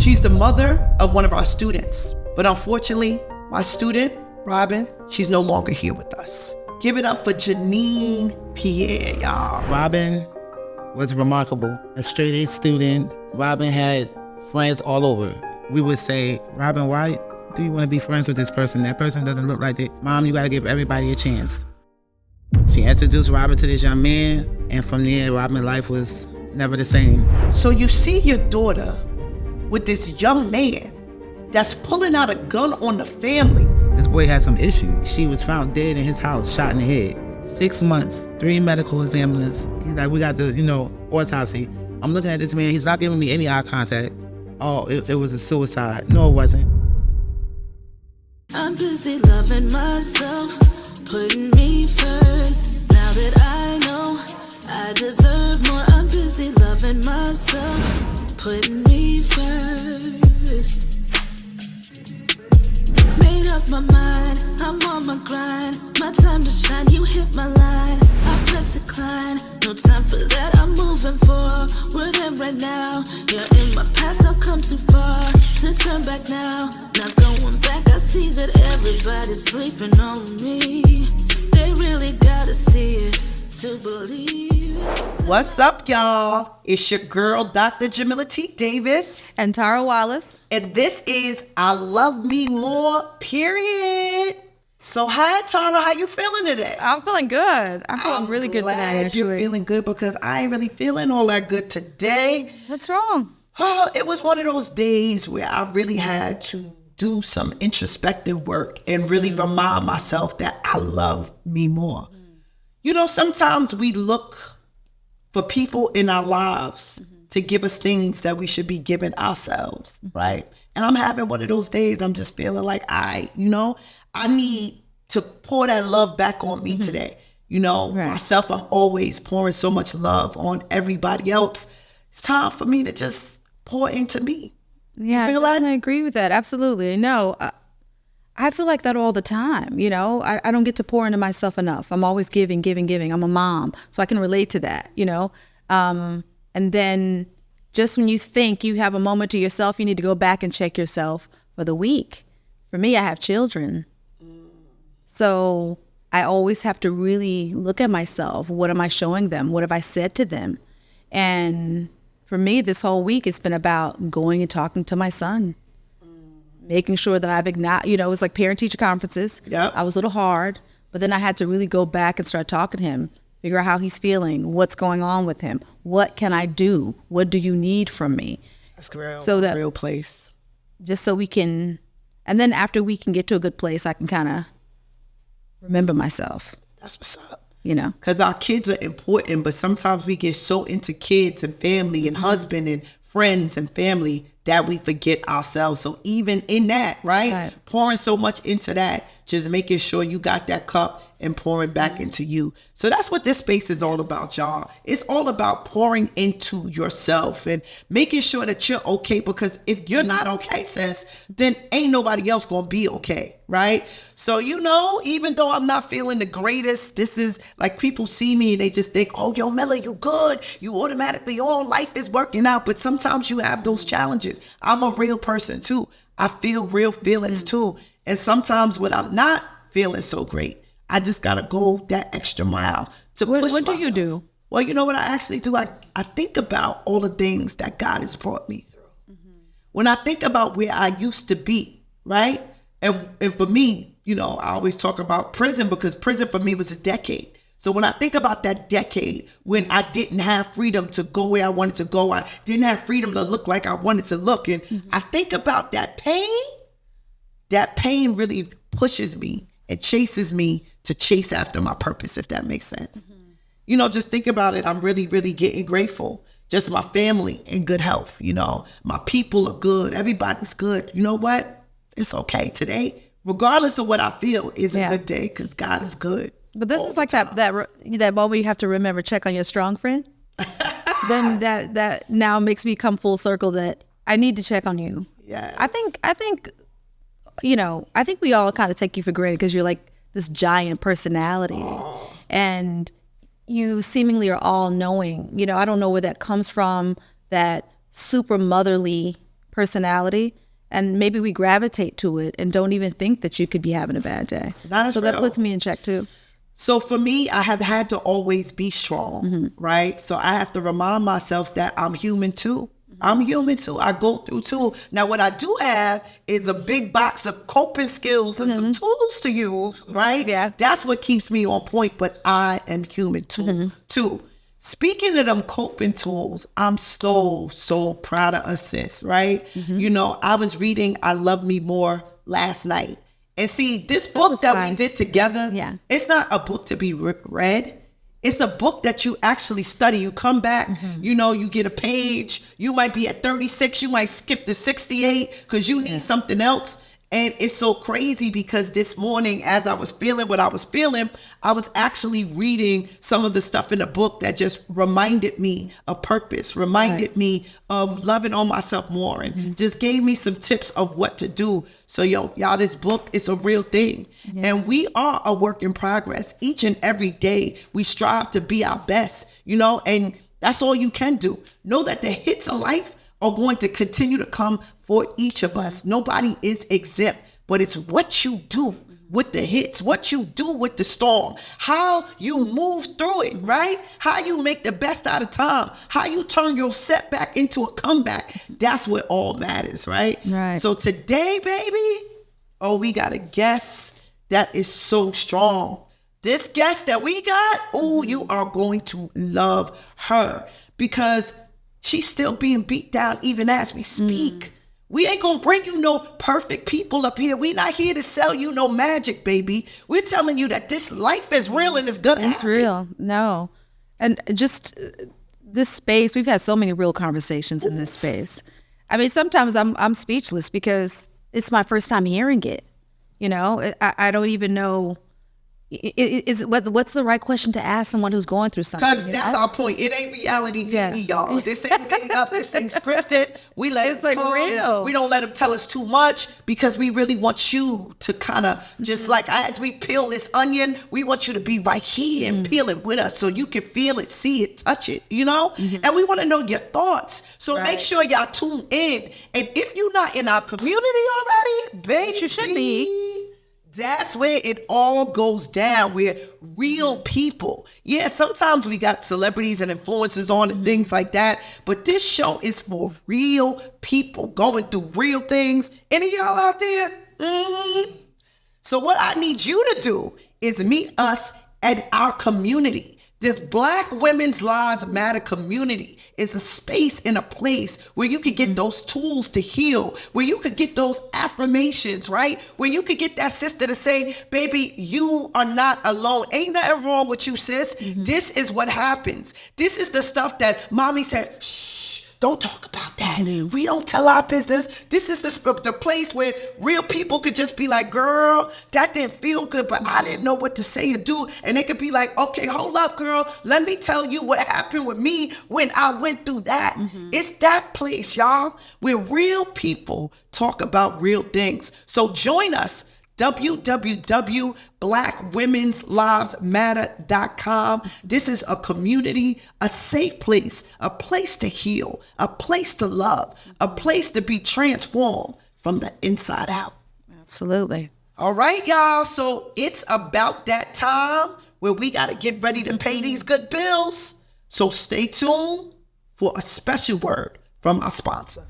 She's the mother of one of our students. But unfortunately, my student, Robin, she's no longer here with us. Give it up for Jeanean Pierre, y'all. Robin was remarkable. A straight A student. Robin had friends all over. We would say, Robin, why do you want to be friends with this person? That person doesn't look like it. Mom, you got to give everybody a chance. She introduced Robin to this young man, and from there, Robin's life was never the same. So you see your daughter with this young man that's pulling out a gun on the family. This boy had some issues. She was found dead in his house, shot in the head. 6 months, 3 medical examiners. He's like, we got the, autopsy. I'm looking at this man, he's not giving me any eye contact. Oh, it was a suicide. No, it wasn't. I'm busy loving myself, putting me first. Now that I know I deserve more, I'm busy loving myself, putting me first. Made up my mind, I'm on my grind. My time to shine, you hit my line. I press decline, no time for that, I'm moving forward and right now. You're in my past, I've come too far to turn back now. Not going back, I see that everybody's sleeping on me. They really gotta see it to believe. What's up, y'all? It's your girl, Dr. Jamila T. Davis. And Tara Wallace. And this is I Love Me More, period. So hi, Tara. How you feeling today? I'm feeling good. I'm feeling really good today, actually. You're feeling good because I ain't really feeling all that good today. What's wrong? Oh, it was one of those days where I really had to do some introspective work and really remind myself that I love me more. Sometimes we look for people in our lives to give us things that we should be giving ourselves, right? And I'm having one of those days. I'm just feeling like I need to pour that love back on me today. Right. Myself, I'm always pouring so much love on everybody else. It's time for me to just pour into me. Yeah, I agree with that. Absolutely. No, I feel like that all the time. I don't get to pour into myself enough. I'm always giving. I'm a mom, so I can relate to that, and then just when you think you have a moment to yourself, you need to go back and check yourself for the week. For me, I have children. So I always have to really look at myself. What am I showing them? What have I said to them? And for me, this whole week, it's been about going and talking to my son, making sure that I've acknowledged, it was like parent-teacher conferences. Yep. I was a little hard, but then I had to really go back and start talking to him, figure out how he's feeling, what's going on with him, what can I do? What do you need from me? That's real, so that, real place. Just so we can, and then after we can get to a good place, I can kind of remember myself. That's what's up. Because our kids are important, but sometimes we get so into kids and family and husband and friends and family that we forget ourselves. So even in that, right? Pouring so much into that, just making sure you got that cup and pouring back into you. So that's what this space is all about, y'all. It's all about pouring into yourself and making sure that you're okay, because if you're not okay, sis, then ain't nobody else gonna be okay, right? So, even though I'm not feeling the greatest, this is like people see me and they just think, oh, yo, Mela, you good. You automatically on, life is working out. But sometimes you have those challenges. I'm a real person too. I feel real feelings too. And sometimes when I'm not feeling so great, I just gotta go that extra mile to push myself. What do you do? Well, you know what I actually do? I think about all the things that God has brought me through. When I think about where I used to be, right? And for me, I always talk about prison, because prison for me was a decade. So when I think about that decade when I didn't have freedom to go where I wanted to go, I didn't have freedom to look like I wanted to look. And I think about that pain really pushes me and chases me to chase after my purpose, if that makes sense. Just think about it. I'm really, really getting grateful. Just my family in good health. My people are good. Everybody's good. You know what? It's okay today. Regardless of what I feel, is a good day because God is good. But this is like that moment you have to remember, check on your strong friend. Then that now makes me come full circle that I need to check on you. Yeah. I think we all kind of take you for granted because you're like this giant personality. And you seemingly are all knowing. I don't know where that comes from, that super motherly personality, and maybe we gravitate to it and don't even think that you could be having a bad day. So that puts me in check too. So for me, I have had to always be strong, right? So I have to remind myself that I'm human too. I'm human too. I go through too. Now, what I do have is a big box of coping skills and some tools to use, right? Yeah. That's what keeps me on point, but I am human too. Speaking of them coping tools, I'm so proud of us, sis, right? You know, I was reading I Love Me More last night. And see, this book that we did together, it's not a book to be read. It's a book that you actually study. You come back, you know, you get a page. You might be at 36. You might skip to 68 because you need something else. And it's so crazy because this morning, as I was feeling what I was feeling, I was actually reading some of the stuff in the book that just reminded me of purpose, reminded me of loving on myself more, and just gave me some tips of what to do. So y'all, this book is a real thing. And we are a work in progress. Each and every day, we strive to be our best, you know, and that's all you can do. Know that the hits of life are going to continue to come for each of us. Nobody is exempt, but it's what you do with the hits, what you do with the storm, how you move through it, right? How you make the best out of time, how you turn your setback into a comeback. That's what all matters, right? So today, baby, we got a guest that is so strong. This guest that we got, you are going to love her because she's still being beat down even as we speak. We ain't gonna bring you no perfect people up here. We not here to sell you no magic, baby. We're telling you that this life is real and it's gonna happen. It's real. No. And just this space, we've had so many real conversations in this space. I mean, sometimes I'm speechless because it's my first time hearing it. You know, I don't even know. What's the right question to ask someone who's going through something? Because that's our point. It ain't reality TV, y'all. This ain't made up. This ain't scripted. We let it's like come. Real. We don't let them tell us too much because we really want you to kind of just like as we peel this onion, we want you to be right here and peel it with us so you can feel it, see it, touch it, you know? And we want to know your thoughts. So make sure y'all tune in. And if you're not in our community already, baby, you should be. That's where it all goes down. We're real people. Yeah, sometimes we got celebrities and influencers on and things like that. But this show is for real people going through real things. Any of y'all out there? So what I need you to do is meet us at our community. This Black Women's Lives Matter community is a space and a place where you could get those tools to heal, where you could get those affirmations, right? Where you could get that sister to say, baby, you are not alone. Ain't nothing wrong with you, sis. This is what happens. This is the stuff that mommy said, shh. Don't talk about that. We don't tell our business. This is the place where real people could just be like, girl, that didn't feel good, but I didn't know what to say or do. And they could be like, okay, hold up, girl. Let me tell you what happened with me when I went through that. It's that place, y'all, where real people talk about real things. So join us. www.blackwomensLivesMatter.com. This is a community, a safe place, a place to heal, a place to love, a place to be transformed from the inside out. Absolutely. All right, y'all. So it's about that time where we got to get ready to pay these good bills. So stay tuned for a special word from our sponsor.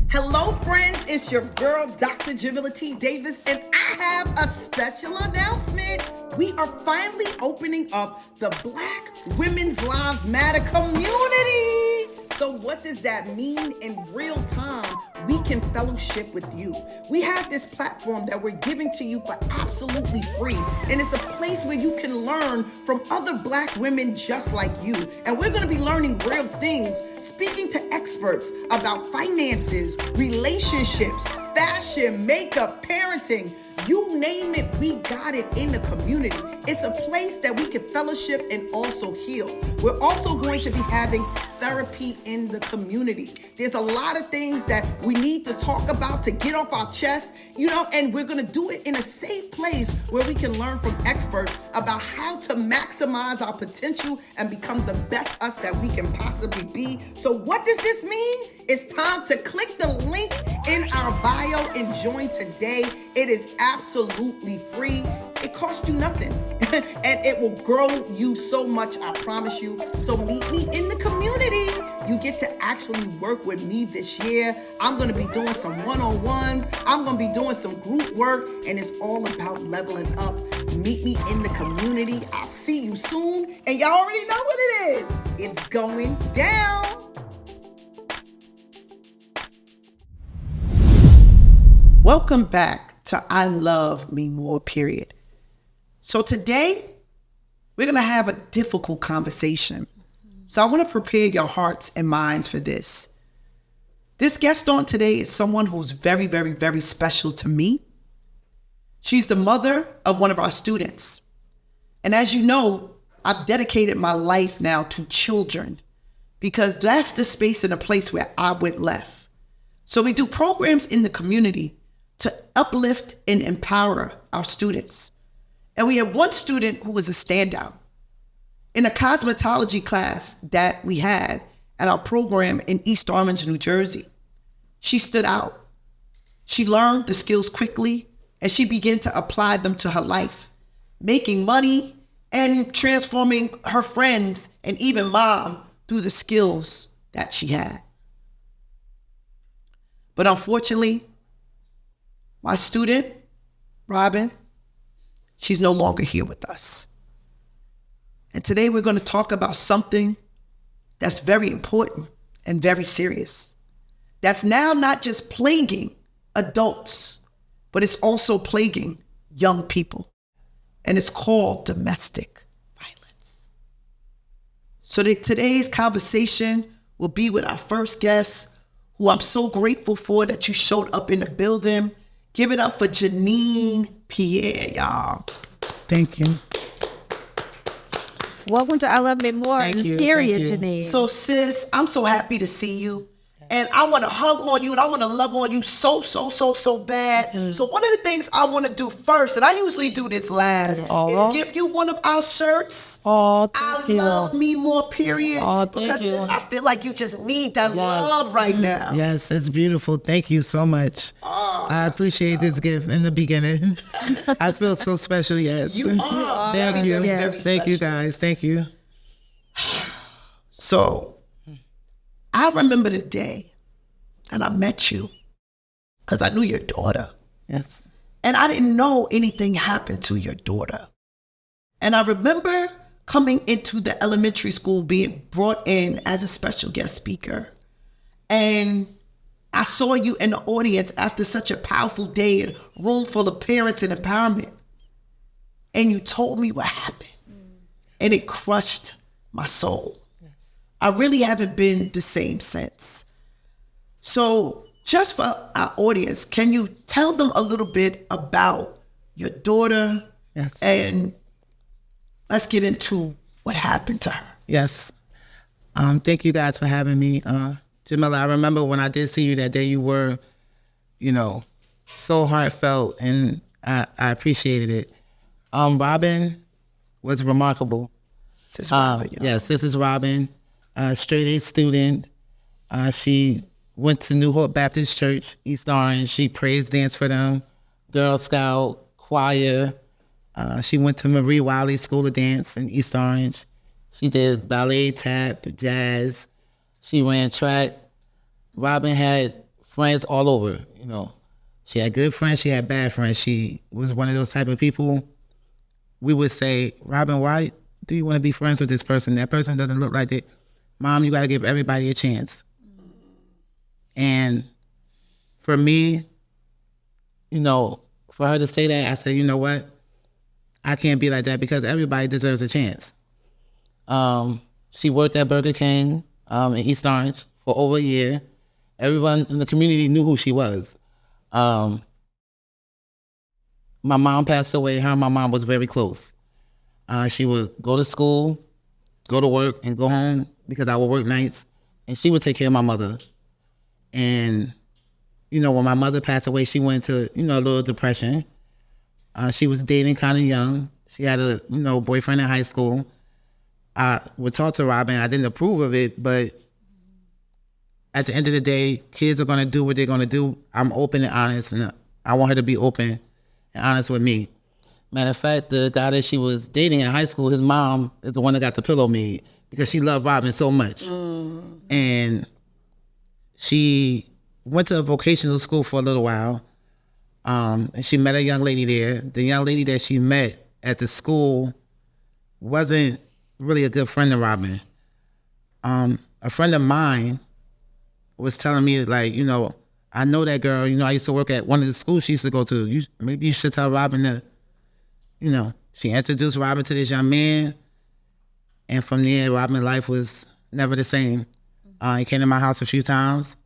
Hello, friends. It's your girl, Dr. Jamila T. Davis, and I have a special announcement. We are finally opening up the Black Women's Lives Matter community. So what does that mean in real time? We can fellowship with you. We have this platform that we're giving to you for absolutely free. And it's a place where you can learn from other Black women just like you. And we're going to be learning real things, speaking to experts about finances, relationships, fashion, makeup, parenting, You name it, we got it in the community. It's a place that we can fellowship and also heal. We're also going to be having therapy in the community. There's a lot of things that we need to talk about to get off our chest, and we're going to do it in a safe place where we can learn from experts about how to maximize our potential and become the best us that we can possibly be. So what does this mean? It's time to click the link in our bio and join today. It is absolutely free. It costs you nothing and it will grow you so much, I promise you. So meet me in the community. You get to actually work with me this year. I'm going to be doing some one-on-ones. I'm going to be doing some group work, and it's all about leveling up. Meet me in the community. I'll see you soon. And y'all already know what it is. It's going down. Welcome back to I Love Me More, period. So today, we're going to have a difficult conversation. So I want to prepare your hearts and minds for this. This guest on today is someone who's very, very, very special to me. She's the mother of one of our students. And as you know, I've dedicated my life now to children because that's the space and the place where I went left. So we do programs in the community to uplift and empower our students. And we had one student who was a standout. In a cosmetology class that we had at our program in East Orange, New Jersey, she stood out. She learned the skills quickly and she began to apply them to her life, making money and transforming her friends and even mom through the skills that she had. But unfortunately, my student, Robin, she's no longer here with us. And today we're going to talk about something that's very important and very serious. That's now not just plaguing adults, but it's also plaguing young people. And it's called domestic violence. So today's conversation will be with our first guest, who I'm so grateful for that you showed up in the building. Give it up for Jeanean Pierre, y'all. Thank you. Welcome to I Love Me More, period, Jeanean. So sis, I'm so happy to see you. And I want to hug on you and I want to love on you so bad. Mm-hmm. So one of the things I want to do first, and I usually do this last, is give you one of our shirts. Oh, thank you. I Love Me More, period. Oh, thank because you. Sis, I feel like you just need that love right now. Yes, it's beautiful. Thank you so much. Oh, I appreciate this gift in the beginning. I feel so special, yes. You are. Thank you. Yes. Thank you, guys. Thank you. So, I remember the day and I met you because I knew your daughter. Yes. And I didn't know anything happened to your daughter. And I remember coming into the elementary school, being brought in as a special guest speaker. And I saw you in the audience after such a powerful day and room full of parents and empowerment. And you told me what happened. And it crushed my soul. I really haven't been the same since. So just for our audience, can you tell them a little bit about your daughter? Yes. And let's get into what happened to her. Yes. Thank you guys for having me. Jamila, I remember when I did see you that day, you were, so heartfelt, and I appreciated it. Robin was remarkable. Sis Robin, yes, this is Robin. Straight A student. She went to New Hope Baptist Church, East Orange. She praise danced for them, Girl Scout, choir. She went to Marie Wiley School of Dance in East Orange. She did ballet, tap, jazz. She ran track. Robin had friends all over, She had good friends, she had bad friends. She was one of those type of people. We would say, Robin, why do you want to be friends with this person? That person doesn't look like it. Mom, you got to give everybody a chance. And for me, for her to say that, I said, you know what? I can't be like that because everybody deserves a chance. She worked at Burger King in East Orange for over a year. Everyone in the community knew who she was. my mom passed away, her and my mom was very close. She would go to school, go to work, and go home because I would work nights, and she would take care of my mother. And, when my mother passed away, she went into, a little depression. She was dating kind of young. She had a, boyfriend in high school. I would talk to Robin. I didn't approve of it, but at the end of the day, kids are going to do what they're going to do. I'm open and honest, and I want her to be open and honest with me. Matter of fact, the guy that she was dating in high school, his mom is the one that got the pillow made because she loved Robin so much. And she went to a vocational school for a little while. And she met a young lady there. The young lady that she met at the school wasn't really a good friend of Robin. A friend of mine was telling me, like, I know that girl. I used to work at one of the schools she used to go to. Maybe you should tell Robin that, she introduced Robin to this young man. And from there, Robin's life was never the same. He came to my house a few times,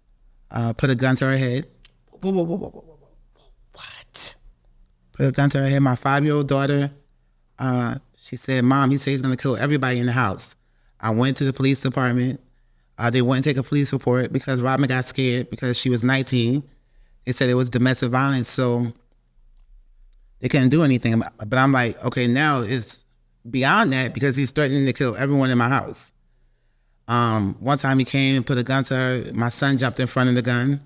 put a gun to her head. Whoa. What? Put a gun to her head. My 5-year-old daughter, she said, Mom, he said he's going to kill everybody in the house. I went to the police department. They wouldn't take a police report because Robin got scared because she was 19. They said it was domestic violence, so they couldn't do anything. But I'm like, okay, now it's beyond that because he's threatening to kill everyone in my house. One time he came and put a gun to her. My son jumped in front of the gun.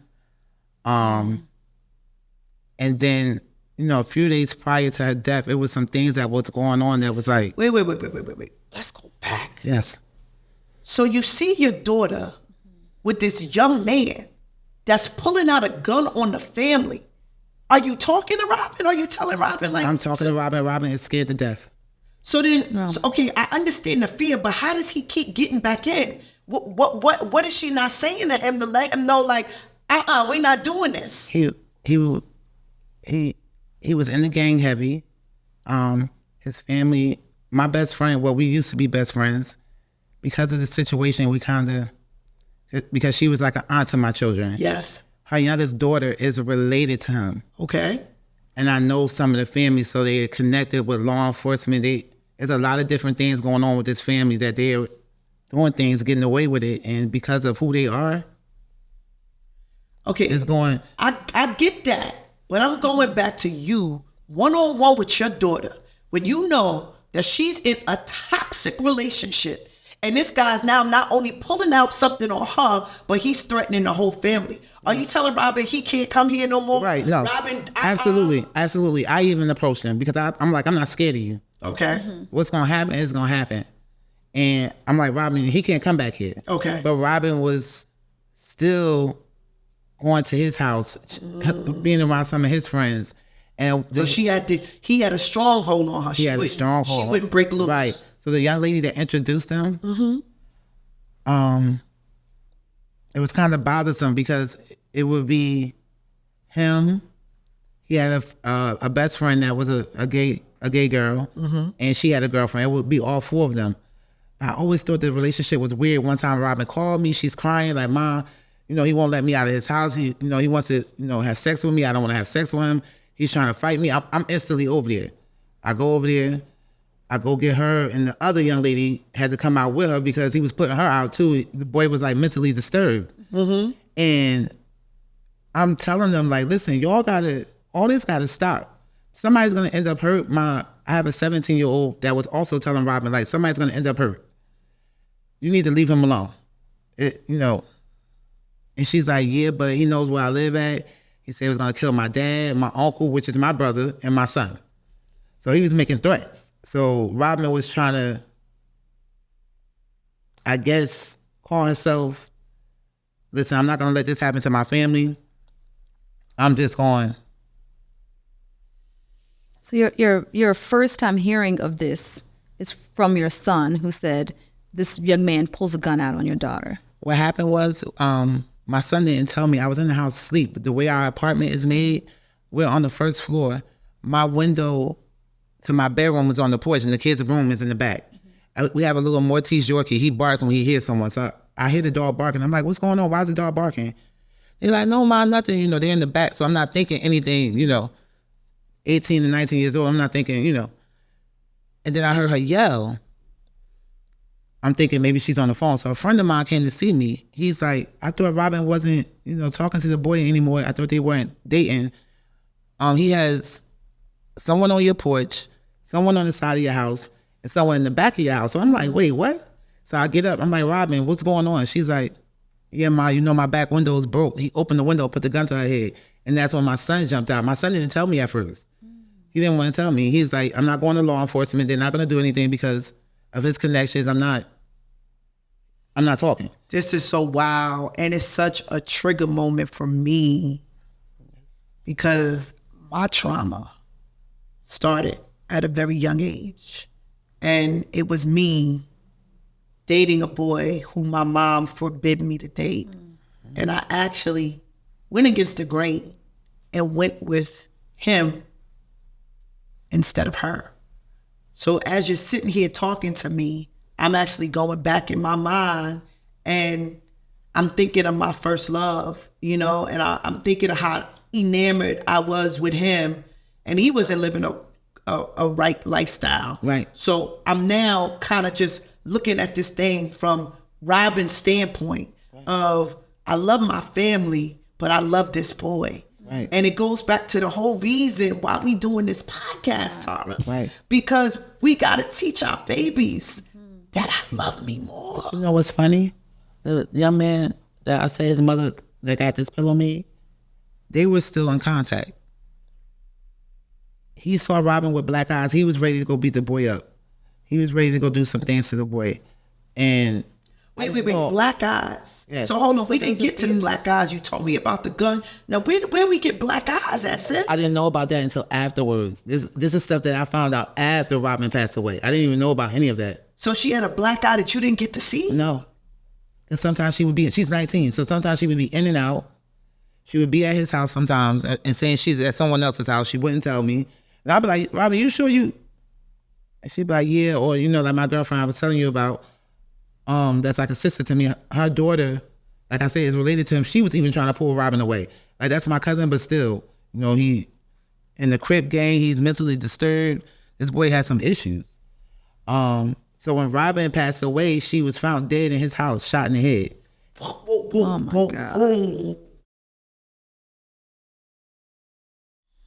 And then, a few days prior to her death, it was some things that was going on that was like... Wait. Let's go back. Yes. So you see your daughter with this young man that's pulling out a gun on the family. Are you talking to Robin? Or are you telling Robin like... I'm talking to Robin. Robin is scared to death. So then, okay, I understand the fear, but how does he keep getting back in? What is she not saying to him to let him know, like, we're not doing this? He was in the gang heavy. His family, my best friend, we used to be best friends. Because of the situation, because she was like an aunt to my children. Yes. Her youngest daughter is related to him. Okay. And I know some of the family, so they're connected with law enforcement. There's a lot of different things going on with this family that they're doing things, getting away with it. And because of who they are, okay, it's going... I get that. But I'm going back to you, one-on-one with your daughter, when you know that she's in a toxic relationship. And this guy's now not only pulling out something on her, but he's threatening the whole family. Are you telling Robin he can't come here no more? Right, no. Robin, Absolutely. I even approached him because I'm like, I'm not scared of you. Okay. What's going to happen is going to happen. And I'm like, Robin, he can't come back here. Okay. But Robin was still going to his house, being around some of his friends. And so he had a stronghold on her. He had a stronghold. She wouldn't break loose. Right. So the young lady that introduced him, it was kind of bothersome because it would be him. He had a best friend that was a gay girl, and she had a girlfriend. It would be all four of them. I always thought the relationship was weird. One time Robin called me, she's crying like, Mom, he won't let me out of his house. He wants to, have sex with me. I don't want to have sex with him. He's trying to fight me. I'm instantly over there. I go over there. I go get her, and the other young lady had to come out with her because he was putting her out too. The boy was like mentally disturbed. And I'm telling them like, listen, all this gotta stop. Somebody's gonna end up hurt. I have a 17-year-old that was also telling Robin like, somebody's gonna end up hurt. You need to leave him alone. And she's like, yeah, but he knows where I live at. He said he was gonna kill my dad, my uncle, which is my brother, and my son. So he was making threats. So Robin was trying to, I guess, call herself, listen, I'm not going to let this happen to my family. I'm just going. So your first time hearing of this is from your son who said this young man pulls a gun out on your daughter. What happened was my son didn't tell me. I was in the house asleep. But the way our apartment is made, we're on the first floor. My window to my bedroom was on the porch, and the kids' room is in the back. We have a little Maltese Yorkie. He barks when he hears someone. So I hear the dog barking. I'm like, what's going on? Why is the dog barking? They're like, no, Mom, nothing. They're in the back, so I'm not thinking anything, 18 and 19 years old. I'm not thinking, And then I heard her yell. I'm thinking maybe she's on the phone. So a friend of mine came to see me. He's like, I thought Robin wasn't, talking to the boy anymore. I thought they weren't dating. He has someone on your porch, someone on the side of your house, and someone in the back of your house. So I'm like, wait, what? So I get up. I'm like, Robin, what's going on? She's like, yeah, Ma, my back window is broke. He opened the window, put the gun to her head. And that's when my son jumped out. My son didn't tell me at first. He didn't want to tell me. He's like, I'm not going to law enforcement. They're not going to do anything because of his connections. I'm not talking. This is so wild. And it's such a trigger moment for me because my trauma started at a very young age. And it was me dating a boy who my mom forbid me to date. And I actually went against the grain and went with him instead of her. So as you're sitting here talking to me, I'm actually going back in my mind and I'm thinking of my first love, and I'm thinking of how enamored I was with him, and he wasn't living a right lifestyle. Right. So I'm now kind of just looking at this thing from Robin's standpoint of, I love my family, but I love this boy. Right. And it goes back to the whole reason why we doing this podcast, Tara. Right. Because we got to teach our babies that I love me more. You know what's funny? The young man that I said his mother that got this pillow made, they were still in contact. He saw Robin with black eyes. He was ready to go beat the boy up. He was ready to go do some things to the boy. And Wait, black eyes. Yes. So hold on, we didn't get to the black eyes. You told me about the gun. Now, where we get black eyes at, sis? I didn't know about that until afterwards. This is stuff that I found out after Robin passed away. I didn't even know about any of that. So she had a black eye that you didn't get to see? No. And sometimes she's 19, so sometimes she would be in and out. She would be at his house sometimes and saying she's at someone else's house. She wouldn't tell me. And I'd be like, Robin, you sure you? And she'd be like, yeah. Or, like my girlfriend I was telling you about, that's like a sister to me. Her daughter, like I said, is related to him. She was even trying to pull Robin away. Like, that's my cousin, but still, he, in the Crip gang, he's mentally disturbed. This boy has some issues. So when Robin passed away, she was found dead in his house, shot in the head. Oh my God.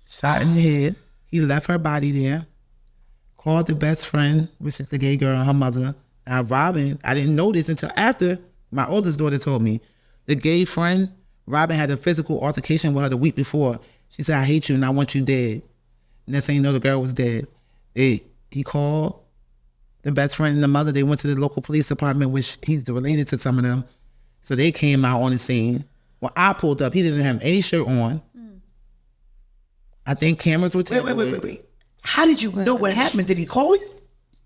Shot in the head. He left her body there, called the best friend, which is the gay girl, and her mother. Now Robin, I didn't know this until after my oldest daughter told me. The gay friend, Robin had a physical altercation with her the week before. She said, I hate you and I want you dead. Next thing you know, the girl was dead. He called the best friend and the mother. They went to the local police department, which he's related to some of them. So they came out on the scene. When I pulled up, he didn't have any shirt on. I think cameras were taken. Wait. How did you know what happened? Did he call you?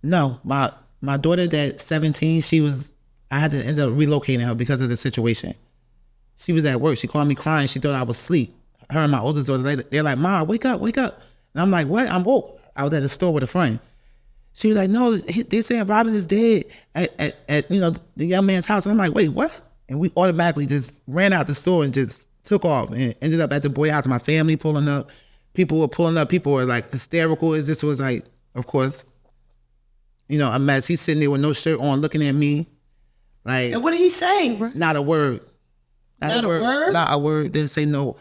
No, my daughter that's 17, I had to end up relocating her because of the situation. She was at work. She called me crying. She thought I was asleep. Her and my oldest daughter, they're like, Ma, wake up. And I'm like, what? I'm woke. I was at the store with a friend. She was like, no, they're saying Robin is dead at the young man's house. And I'm like, wait, what? And we automatically just ran out the store and just took off and ended up at the boy house. My family pulling up. People were pulling up. People were like hysterical. This was like, of course, a mess. He's sitting there with no shirt on looking at me. Like, and what did he say? Not a word. Not a word? Not a word. Didn't say no.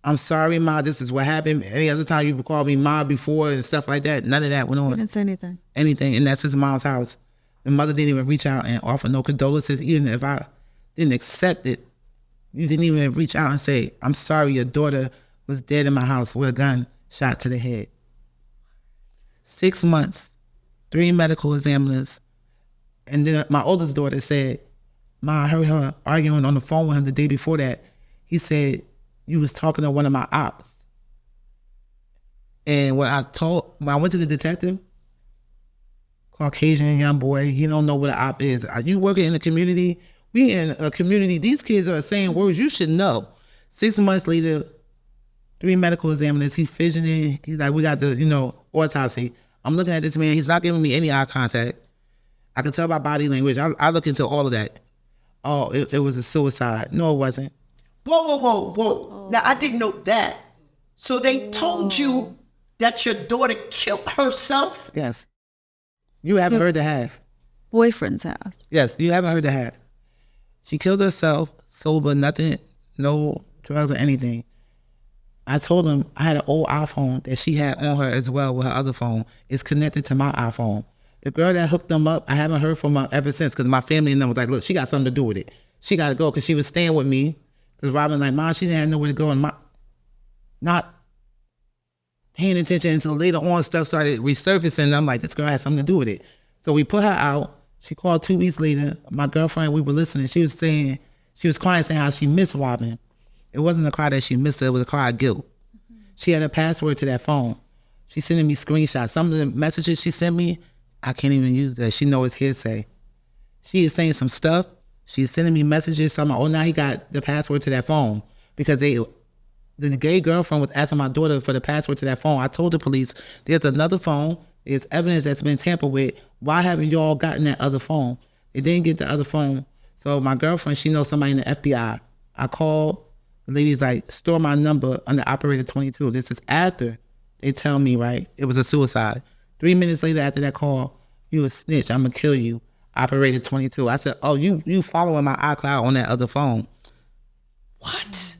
I'm sorry, Ma. This is what happened. Any other time you would call me Ma before and stuff like that, none of that went on. He didn't say anything. Anything. And that's his mom's house. The mother didn't even reach out and offer no condolences. Even if I didn't accept it, you didn't even reach out and say, I'm sorry, your daughter was dead in my house with a gun shot to the head. 6 months, 3 medical examiners. And then my oldest daughter said, Ma, I heard her arguing on the phone with him the day before that. He said, you was talking to one of my ops. And when I went to the detective, Caucasian young boy, he don't know what an op is. Are you working in a community? We in a community, these kids are saying words you should know. 6 months later, 3 medical examiners, he's fidgeting. He's like, we got the, autopsy. I'm looking at this man, he's not giving me any eye contact. I can tell by body language. I look into all of that. Oh, it was a suicide. No, it wasn't. Whoa. Now, I didn't know that. So they told you that your daughter killed herself? Yes. You haven't heard the half. Boyfriend's house. Yes, you haven't heard the half. She killed herself, sober, nothing, no drugs or anything. I told him I had an old iPhone that she had on her as well with her other phone. It's connected to my iPhone. The girl that hooked them up, I haven't heard from her ever since because my family and them was like, look, she got something to do with it. She got to go because she was staying with me. Because Robin like, Mom, she didn't have nowhere to go. And not paying attention until later on stuff started resurfacing. And I'm like, this girl has something to do with it. So we put her out. She called 2 weeks later. My girlfriend, we were listening. She was crying, saying how she missed Robin. It wasn't a cry that she missed her. It was a cry of guilt. She had a password to that phone. She's sending me screenshots. Some of the messages she sent me, I can't even use that. She knows it's hearsay. She is saying some stuff. She's sending me messages. So I'm like, oh, now he got the password to that phone. Because the gay girlfriend was asking my daughter for the password to that phone. I told the police, there's another phone. There's evidence that's been tampered with. Why haven't y'all gotten that other phone? They didn't get the other phone. So my girlfriend, she knows somebody in the FBI. I called. The lady's like, store my number under operator 22. This is after they tell me, right, it was a suicide. 3 minutes later after that call, you a snitch. I'm going to kill you. Operator 22. I said, oh, you following my iCloud on that other phone. What?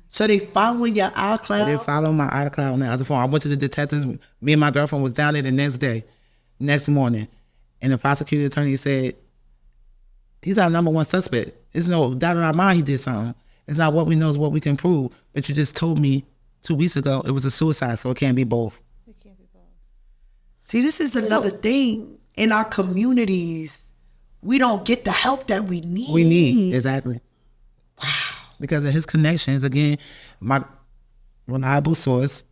So they following your iCloud? They following my iCloud on that other phone. I went to the detectives. Me and my girlfriend was down there the next morning. And the prosecuting attorney said, he's our number one suspect. There's no doubt in our mind he did something. It's not what we know, it's what we can prove. But you just told me 2 weeks ago it was a suicide, so it can't be both. It can't be both. See, this is another thing. In our communities, we don't get the help that we need. We need, exactly. Wow. Because of his connections, again, my reliable source,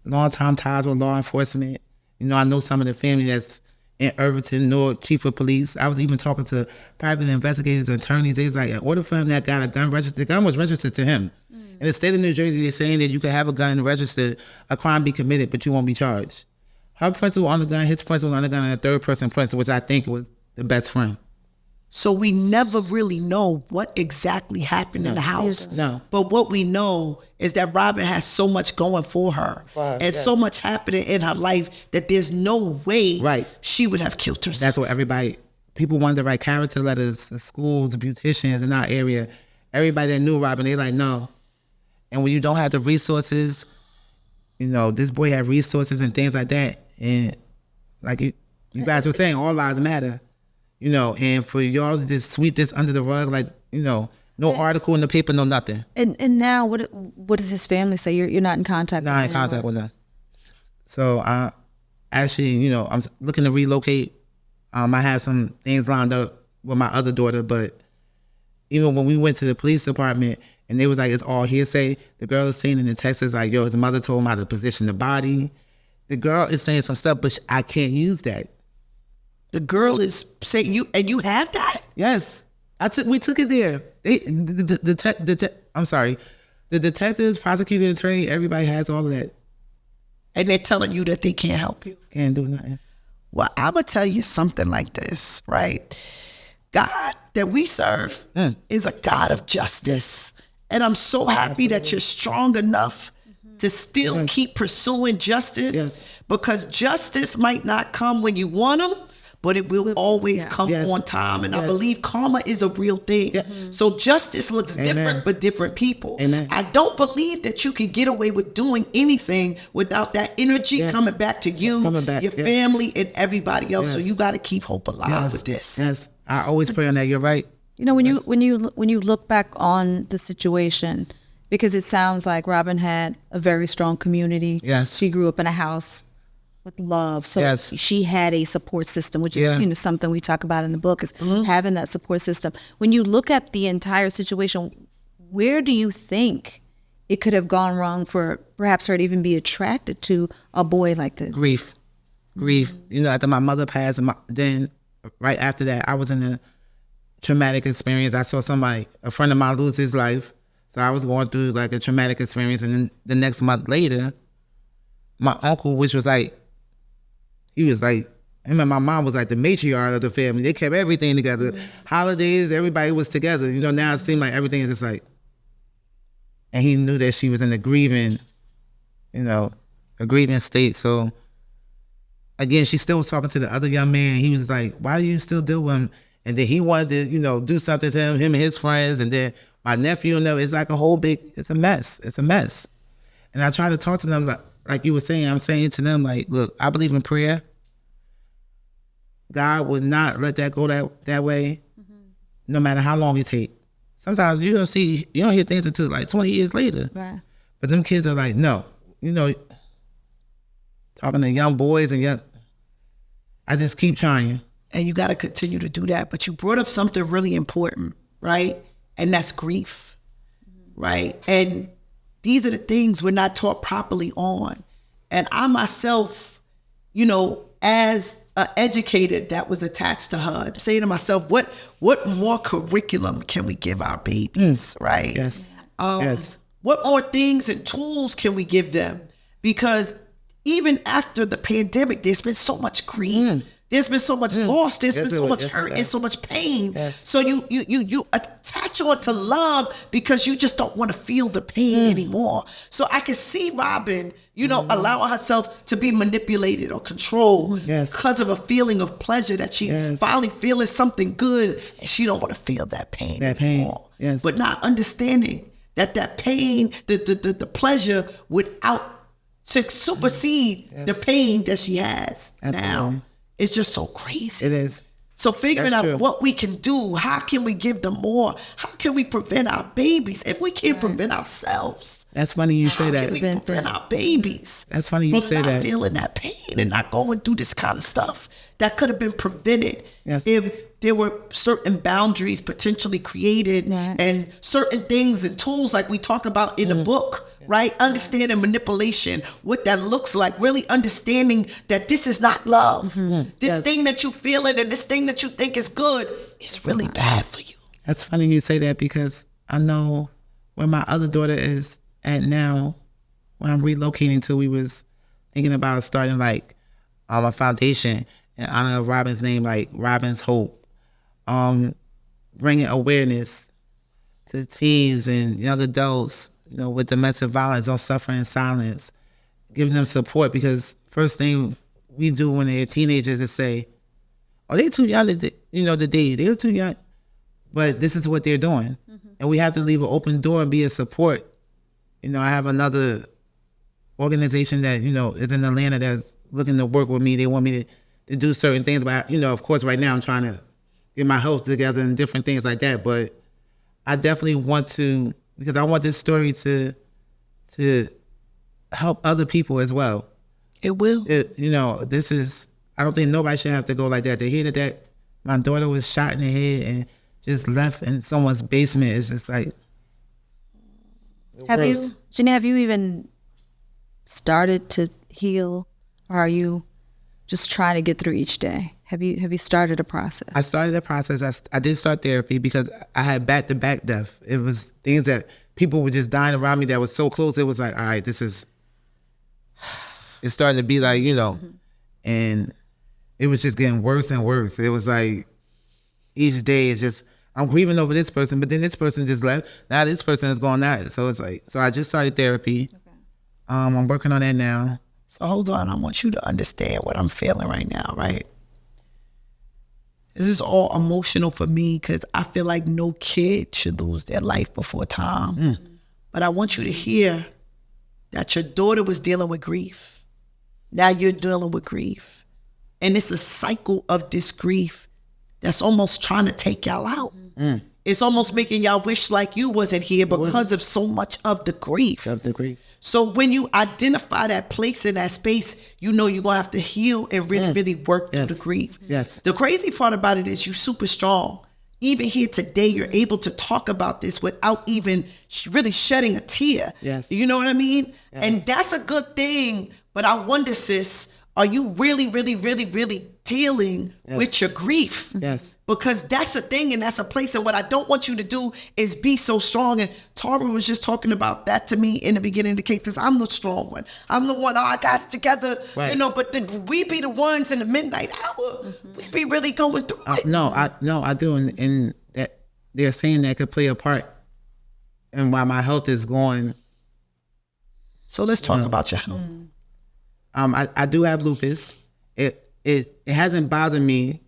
long-time ties with law enforcement. You know, I know some of the family that's in Irvington, North, chief of police. I was even talking to private investigators and attorneys. They was like, in order for him that got a gun registered, the gun was registered to him. In the state of New Jersey, they're saying that you can have a gun registered, a crime be committed, but you won't be charged. Her principal on the gun, his principal on the gun, and a third person principal, which I think was the best friend. So we never really know what exactly happened in the house. No. But what we know is that Robin has so much going for her so much happening in her life that there's no way she would have killed herself. That's what people wanted to write character letters to schools, beauticians in our area. Everybody that knew Robin, they like, no. And when you don't have the resources, you know, this boy had resources and things like that. And like you guys were saying, all lives matter. You know, and for y'all to just sweep this under the rug, like, you know, no article in the paper, no nothing. And now, what does his family say? You're not in contact with them? Not in contact with them. So I actually, you know, I'm looking to relocate. I have some things lined up with my other daughter, but even when we went to the police department and they was like, it's all hearsay, the girl is saying in the text is like, yo, his mother told him how to position the body. The girl is saying some stuff, but I can't use that. The girl is saying you have that? Yes, we took it there. I'm sorry, the detectives, prosecuting attorney, everybody has all of that, and they're telling you that they can't help you. Can't do nothing. Well, I'm gonna tell you something like this, right? God that we serve is a God of justice, and I'm so happy that you're strong enough to still keep pursuing justice, because justice might not come when you want them, but it will always come on time. And I believe karma is a real thing. So justice looks different for different people. I don't believe that you can get away with doing anything without that energy coming back to you, your family, and everybody else. So you got to keep hope alive with this. Yes, I always pray on that. You're right. You know, when you look back on the situation, because it sounds like Robin had a very strong community. Yes. She grew up in a house with love. So she had a support system, which is, you know, something we talk about in the book is having that support system. When you look at the entire situation, where do you think it could have gone wrong for perhaps her to even be attracted to a boy like this? Grief. You know, after my mother passed, then right after that, I was in a traumatic experience. I saw a friend of mine lose his life. So I was going through like a traumatic experience. And then the next month later, my uncle, which was like, he was like, him and my mom was like the matriarch of the family. They kept everything together. Holidays, everybody was together. You know, now it seemed like everything is just like, and he knew that she was in the grieving, you know, a grieving state. So again, she still was talking to the other young man. He was like, why do you still deal with him? And then he wanted to, do something to him and his friends. And then my nephew and them, it's like it's a mess. It's a mess. And I try to talk to them like you were saying. I'm saying to them, like, look, I believe in prayer. God would not let that go that way, no matter how long it takes. Sometimes you don't hear things until like 20 years later. Right. But them kids are like, no, talking to young boys and I just keep trying. And you got to continue to do that. But you brought up something really important, right? And that's grief, right? And these are the things we're not taught properly on. And I myself, as an educator that was attached to her, I'm saying to myself, what more curriculum can we give our babies, right? Yes. Yes. What more things and tools can we give them? Because even after the pandemic, there's been so much grief. There's been so much loss. There's been so much hurt and so much pain. Yes. So you attach on to love because you just don't want to feel the pain anymore. So I can see Robin, allowing herself to be manipulated or controlled because of a feeling of pleasure that she's finally feeling something good, and she don't want to feel that pain anymore. Yes. But not understanding that pain, the pleasure would supersede the pain that she has now. It's just so crazy. It is. So figuring out what we can do, how can we give them more? How can we prevent our babies if we can't prevent ourselves? That's funny you say that. How can we prevent our babies? That's funny you say that. From not feeling that pain and not going through this kind of stuff that could have been prevented if there were certain boundaries potentially created and certain things and tools like we talk about in the book. Right? Understanding manipulation, what that looks like, really understanding that this is not love. This thing that you feeling and this thing that you think is good is really bad for you. That's funny you say that because I know where my other daughter is at now, where I'm relocating to, we was thinking about starting like a foundation in honor of Robin's name, like Robin's Hope. Bringing awareness to teens and young adults, with domestic violence, don't suffer in silence, giving them support, because first thing we do when they're teenagers is say, oh, they're too young to date. They're too young, but this is what they're doing. And we have to leave an open door and be a support. I have another organization that, is in Atlanta that's looking to work with me. They want me to do certain things, but, of course, right now I'm trying to get my health together and different things like that. But I definitely want to, because I want this story to help other people as well. It will. I don't think nobody should have to go like that. To hear that my daughter was shot in the head and just left in someone's basement is just like. Jeanean, have you even started to heal, or are you just trying to get through each day? Have you started a process? I started a process. I did start therapy because I had back-to-back death. It was things that people were just dying around me that was so close. It was like, all right, it's starting to be like, and it was just getting worse and worse. It was like each day is just, I'm grieving over this person, but then this person just left. Now this person is going out. So it's like, so I just started therapy. Okay. I'm working on that now. So hold on, I want you to understand what I'm feeling right now, right? This is all emotional for me because I feel like no kid should lose their life before time. But I want you to hear that your daughter was dealing with grief. Now you're dealing with grief. And it's a cycle of this grief that's almost trying to take y'all out. It's almost making y'all wish like you wasn't here because of so much of the grief. So when you identify that place in that space, you're going to have to heal and really, really work through the grief. Yes. The crazy part about it is you're super strong. Even here today, you're able to talk about this without even really shedding a tear. Yes. You know what I mean? Yes. And that's a good thing. But I wonder, sis, are you really, really, really, really dealing with your grief? Yes. Because that's a thing and that's a place. And what I don't want you to do is be so strong. And Tara was just talking about that to me in the beginning of the case, because I'm the strong one. I'm the one, I got it together, but then we be the ones in the midnight hour. We be really going through it. No, I do. And that they're saying that could play a part in why my health is going. So let's talk about your health. I do have lupus. It hasn't bothered me.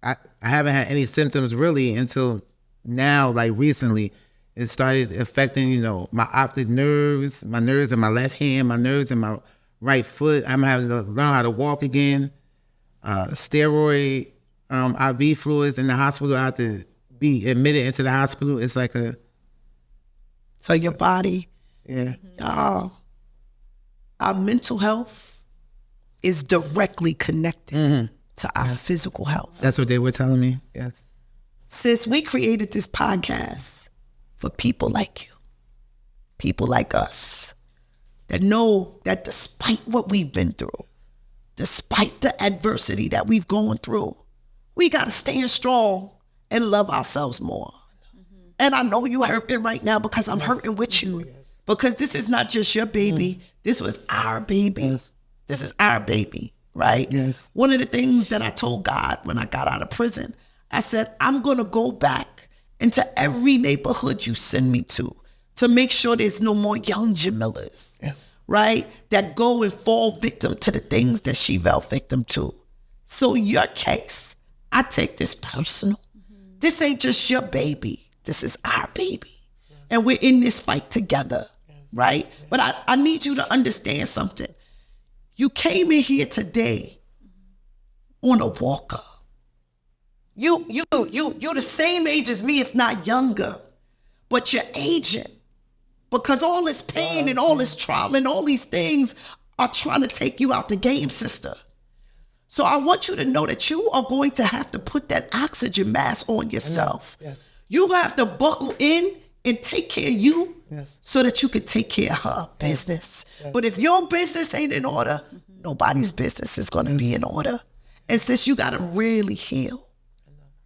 I haven't had any symptoms really until now, like recently. It started affecting, my optic nerves, my nerves in my left hand, my nerves in my right foot. I'm having to learn how to walk again. Steroid IV fluids in the hospital. I have to be admitted into the hospital. It's like So your body, yeah. Y'all, our mental health is directly connected to our physical health. That's what they were telling me. Yes. Sis, we created this podcast for people like you, people like us, that know that despite what we've been through, despite the adversity that we've gone through, we got to stand strong and love ourselves more. And I know you hurting right now because I'm hurting with you. Because this is not just your baby. This was our baby. Yes. This is our baby, right? Yes. One of the things that I told God when I got out of prison, I said, I'm going to go back into every neighborhood you send me to make sure there's no more young Jamilas, right? That go and fall victim to the things that she fell victim to. So your case, I take this personal. This ain't just your baby. This is our baby. And we're in this fight together, right? But I need you to understand something. You came in here today on a walker. You're the same age as me, if not younger, but you're aging. Because all this pain and all this trauma and all these things are trying to take you out the game, sister. So I want you to know that you are going to have to put that oxygen mask on yourself. Yes. You're going to have to buckle in and take care of you so that you can take care of her business. But if your business ain't in order, nobody's business is going to be in order. And sis, you got to really heal.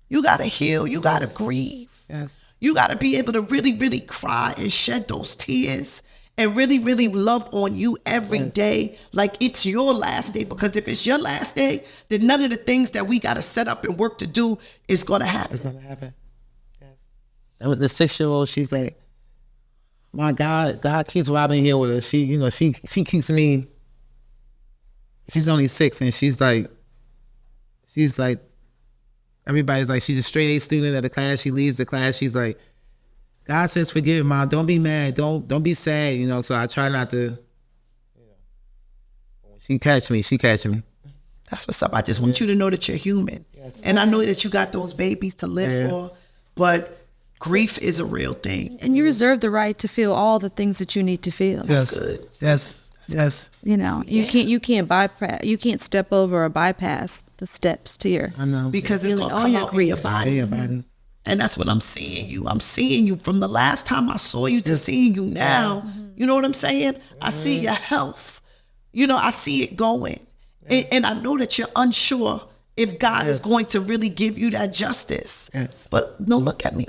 You got to heal. You got to grieve. Yes. You got to be able to really, really cry and shed those tears and really, really love on you every day like it's your last day. Because if it's your last day, then none of the things that we got to set up and work to do is going to happen. It's going to happen. Yes. And with the 6-year-old, she's like, my God keeps Robin here with her. She keeps me. She's only 6 and she's like, everybody's like, she's a straight A student at the class. She leads the class. She's like, God says, forgive, Mom. Don't be mad. Don't be sad. So I try not to. She catch me. That's what's up. I just want you to know that you're human. Yes. And I know that you got those babies to live for, but grief is a real thing. And you reserve the right to feel all the things that you need to feel. That's good. Yes. You can't bypass. You can't step over or bypass the steps to your. I know. Because it's gonna come out in your body. And that's what I'm seeing you. I'm seeing you from the last time I saw you to seeing you now. You know what I'm saying? I see your health. I see it going. And I know that you're unsure if God is going to really give you that justice. Yes. But no, look at me.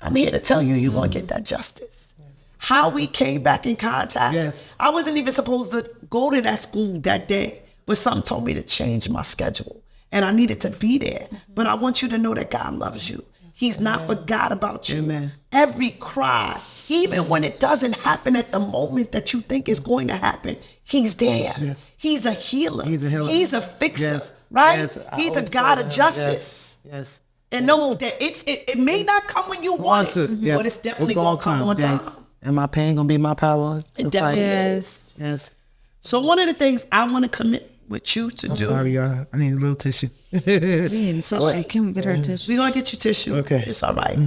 I'm here to tell you you're going to get that justice. How we came back in contact. Yes. I wasn't even supposed to go to that school that day, but something told me to change my schedule. And I needed to be there. But I want you to know that God loves you. He's not forgot about you. Amen. Every cry, even when it doesn't happen at the moment that you think it's going to happen, he's there. Yes. He's a healer. He's a fixer, yes. right? Yes. He's a God of justice. Yes. And know that it may not come when you want it, but it's definitely going to come on time. And my pain going to be my power? It definitely is. Yes. So one of the things I want to commit with you to do. Sorry, y'all. I need a little tissue. Can we get her tissue? We're going to get you tissue. Okay. It's all right.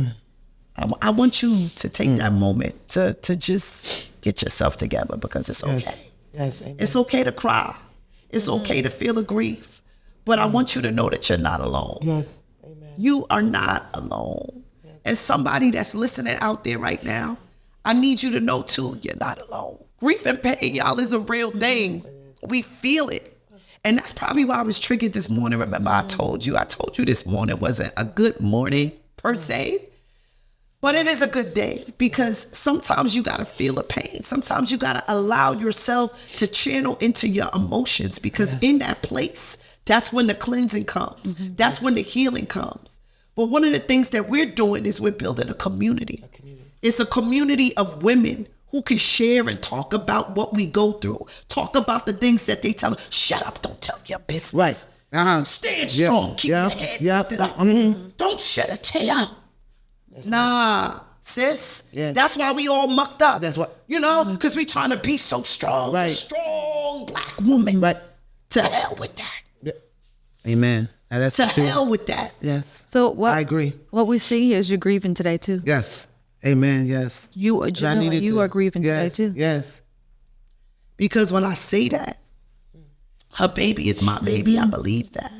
I want you to take that moment to just get yourself together because it's okay. Yes. Amen. It's okay to cry. It's okay to feel a grief. But I want you to know that you're not alone. Yes. Amen. You are not alone. Yes. And somebody that's listening out there right now, I need you to know too, you're not alone. Grief and pain, y'all, is a real thing. We feel it. And that's probably why I was triggered this morning. Remember, I told you this morning wasn't a good morning per se, but it is a good day because sometimes you got to feel the pain. Sometimes you got to allow yourself to channel into your emotions because in that place, that's when the cleansing comes. That's when the healing comes. But one of the things that we're doing is we're building a community. It's a community of women who can share and talk about what we go through. Talk about the things that they tell us. Shut up, don't tell your business. Right. Stand strong. Keep your head lifted up. Don't shed a tear. Nah, sis. Yeah. That's why we all mucked up. That's what. Because we trying to be so strong. Right. The strong black woman. Right. To hell with that. Yeah. Amen. Now that's To true. hell with that. Yes. So what? I agree. What we see is you're grieving today too. Yes. Amen. Yes. You are grieving today too. Yes. Because when I say that, her baby is my baby. I believe that.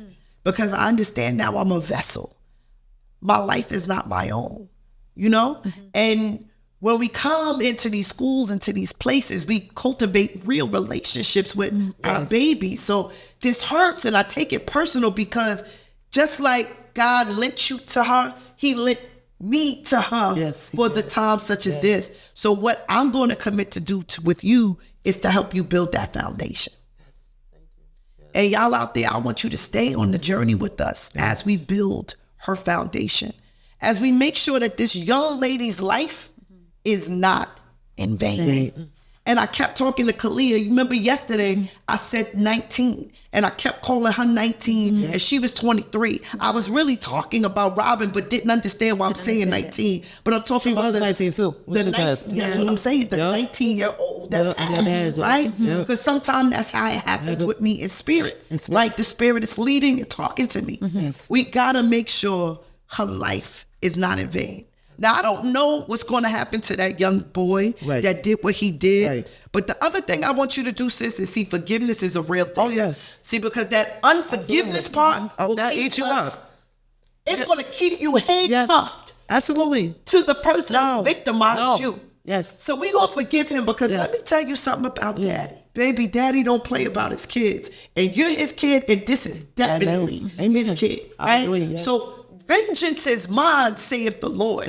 Because I understand now I'm a vessel. My life is not my own, And when we come into these schools, into these places, we cultivate real relationships with our babies. So this hurts, and I take it personal because just like God lent you to her, he lent me to her for the time such as this. So what I'm going to commit to do with you is to help you build that foundation. And y'all out there, I want you to stay on the journey with us as we build her foundation, as we make sure that this young lady's life is not in vain. And I kept talking to Kalia. You remember yesterday, I said 19, and I kept calling her 19, and she was 23. I was really talking about Robin, but didn't understand why I'm saying 19. But I'm talking about 19 too. That's what I'm saying. The 19-year-old that has, right? Because sometimes that's how it happens with me in spirit. Right? The spirit is leading and talking to me. We gotta make sure her life is not in vain. Now, I don't know what's going to happen to that young boy that did what he did. Right. But the other thing I want you to do, sis, is see forgiveness is a real thing. Oh, yes. See, because that unforgiveness part will that keep eats you us, up. It's going to keep you handcuffed. Absolutely. To the person who victimized you. Yes. So we're going to forgive him because let me tell you something about daddy. Baby, daddy don't play about his kids. And you're his kid, and this is definitely his kid. Right? So vengeance is mine, saith the Lord.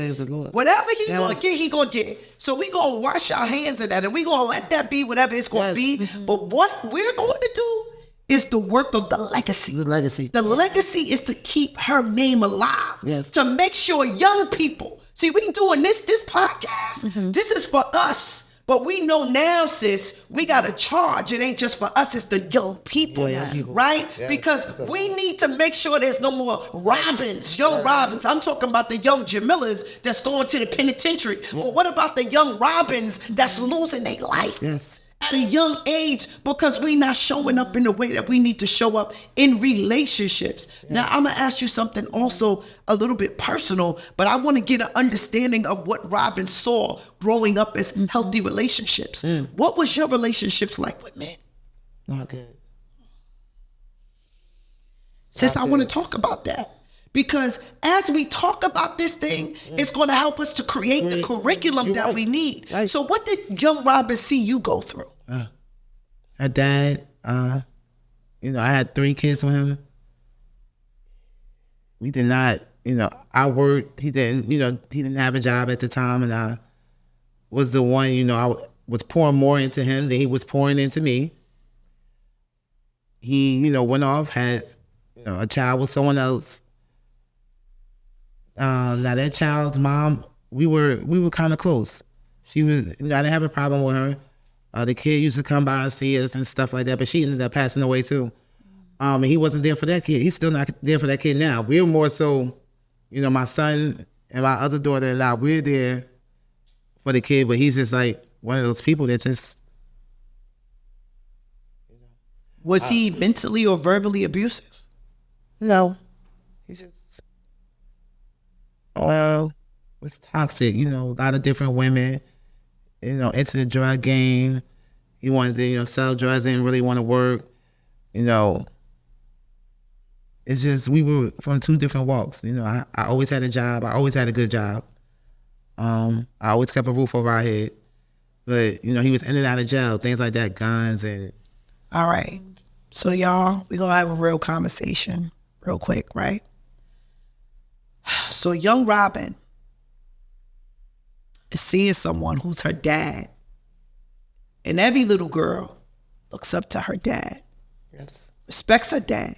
Whatever he gonna get, he gonna get. So we gonna wash our hands of that, and we gonna let that be whatever it's gonna be. But what we're going to do is the work of the legacy. The legacy is to keep her name alive. To make sure young people, see, we doing this podcast. This is for us. But we know now, sis, we got a charge. It ain't just for us, it's the young people, right? Because we need to make sure there's no more Robins, young Robins. I'm talking about the young Jamilas that's going to the penitentiary. But what about the young Robins that's losing their life? At a young age, because we not showing up in the way that we need to show up in relationships. Now, I'm going to ask you something also a little bit personal, but I want to get an understanding of what Robin saw growing up as healthy relationships. What was your relationships like with men? Not good. Sis, I want to talk about that. Because as we talk about this thing, it's going to help us to create the curriculum that we need. So what did young Robin see you go through? Her dad, I had 3 kids with him. We did not, I worked. He didn't have a job at the time, and I was the one, I was pouring more into him than he was pouring into me. He, went off, had, a child with someone else. Now that child's mom, we were kind of close. She was, I didn't have a problem with her. The kid used to come by and see us and stuff like that, but she ended up passing away too. And he wasn't there for that kid. He's still not there for that kid now. We're more so, my son and my other daughter-in-law, we're there for the kid, but he's just like one of those people that just. Was he mentally or verbally abusive? No. He's just. Was toxic, a lot of different women, into the drug game. He wanted to, sell drugs, didn't really want to work, It's just, we were from 2 different walks. I always had a job. I always had a good job. I always kept a roof over our head. But, he was in and out of jail, things like that, guns and. All right. So y'all, we're going to have a real conversation real quick, right? So young Robin is seeing someone who's her dad. And every little girl looks up to her dad. Respects her dad.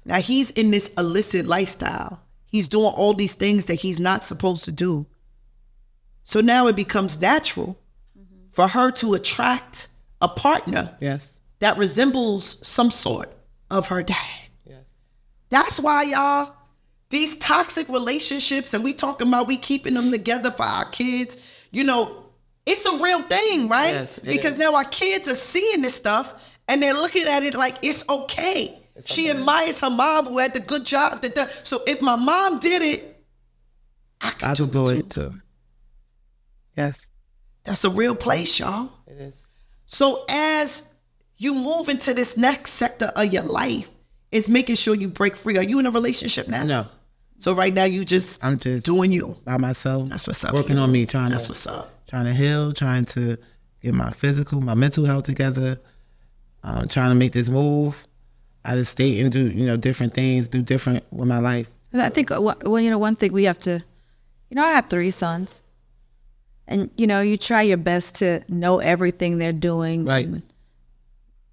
Now he's in this illicit lifestyle. He's doing all these things that he's not supposed to do. So now it becomes natural for her to attract a partner that resembles some sort of her dad. Yes. That's why, y'all, these toxic relationships, and we talking about we keeping them together for our kids, you know, it's a real thing, right? Yes, because now our kids are seeing this stuff and they're looking at it like it's okay. She admires her mom who had the good job. So if my mom did it, I could do it too. Yes. That's a real place, y'all. It is. So as you move into this next sector of your life, it's making sure you break free. Are you in a relationship now? No. So right now I'm just doing you. By myself. That's what's up. Working on me, That's what's up. Trying to heal, trying to get my physical, my mental health together. Trying to make this move out of state and do, you know, different things, do different with my life. I think, well, you know, one thing we have to, you know, I have 3 sons. And, you know, you try your best to know everything they're doing. Right. And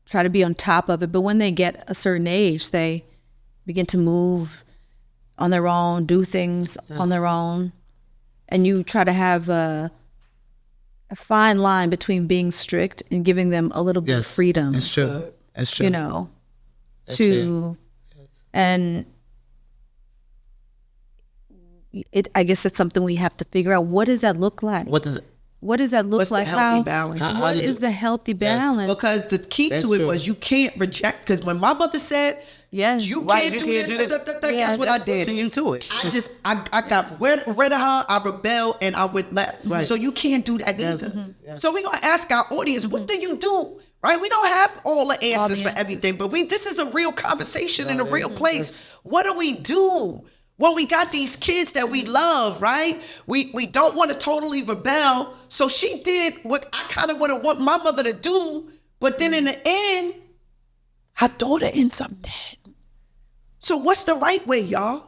try to be on top of it. But when they get a certain age, they begin to move on their own, do things on their own. And you try to have a fine line between being strict and giving them a little bit of freedom. That's true. That's true. You know, and I guess it's something we have to figure out. What does that look like? What does it? What does that look What's like? The healthy balance? What is the healthy balance? Because the key to it was you can't reject. Because when my mother said, "Yes, you can't do this," guess what I did? You to it. I got rid of her. I rebelled and I would let. Right. So you can't do that either. Mm-hmm. Yes. So we're gonna ask our audience, what do you do? Right? We don't have all the answers for everything, but this is a real conversation in a real place. What do we do? Well, we got these kids that we love, right? We don't want to totally rebel. So she did what I kind of would have want my mother to do. But then in the end, her daughter ends up dead. So what's the right way, y'all?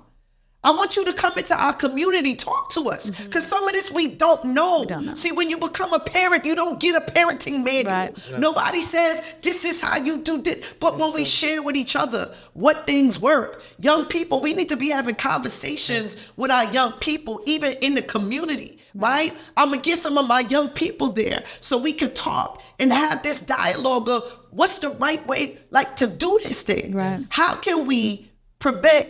I want you to come into our community, talk to us. Because some of this we don't know. See, when you become a parent, you don't get a parenting manual. Right. Nobody says, this is how you do this. But when we share with each other what things work, young people, we need to be having conversations with our young people, even in the community, right? I'm going to get some of my young people there so we can talk and have this dialogue of what's the right way, like, to do this thing. Right. How can we prevent,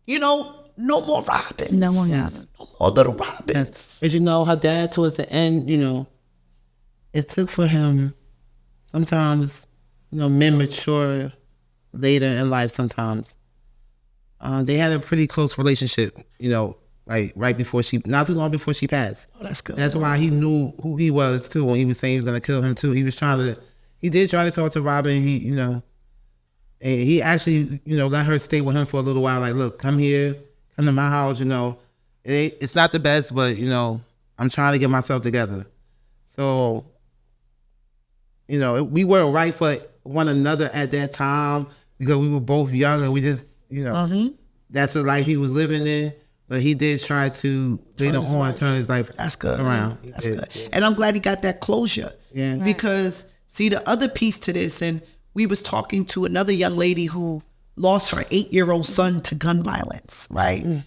you know, no more Robins. No more Robins. No more little Robins. But you know, her dad towards the end, you know, it took for him sometimes, you know, men mature later in life sometimes. They had a pretty close relationship, you know, like right before not too long before she passed. Oh, that's good. That's why he knew who he was too when he was saying he was going to kill him too. He did try to talk to Robin. He, you know, and he actually, you know, let her stay with him for a little while. Like, look, come here. Come to my house, you know. It's not the best, but, you know, I'm trying to get myself together. So, you know, we weren't right for one another at that time because we were both young and we just, you know, that's the life he was living in. But he did try to, turn his life around. That's good. And I'm glad he got that closure. Yeah. Because, see, the other piece to this, and we was talking to another young lady who lost her 8-year-old son to gun violence, right?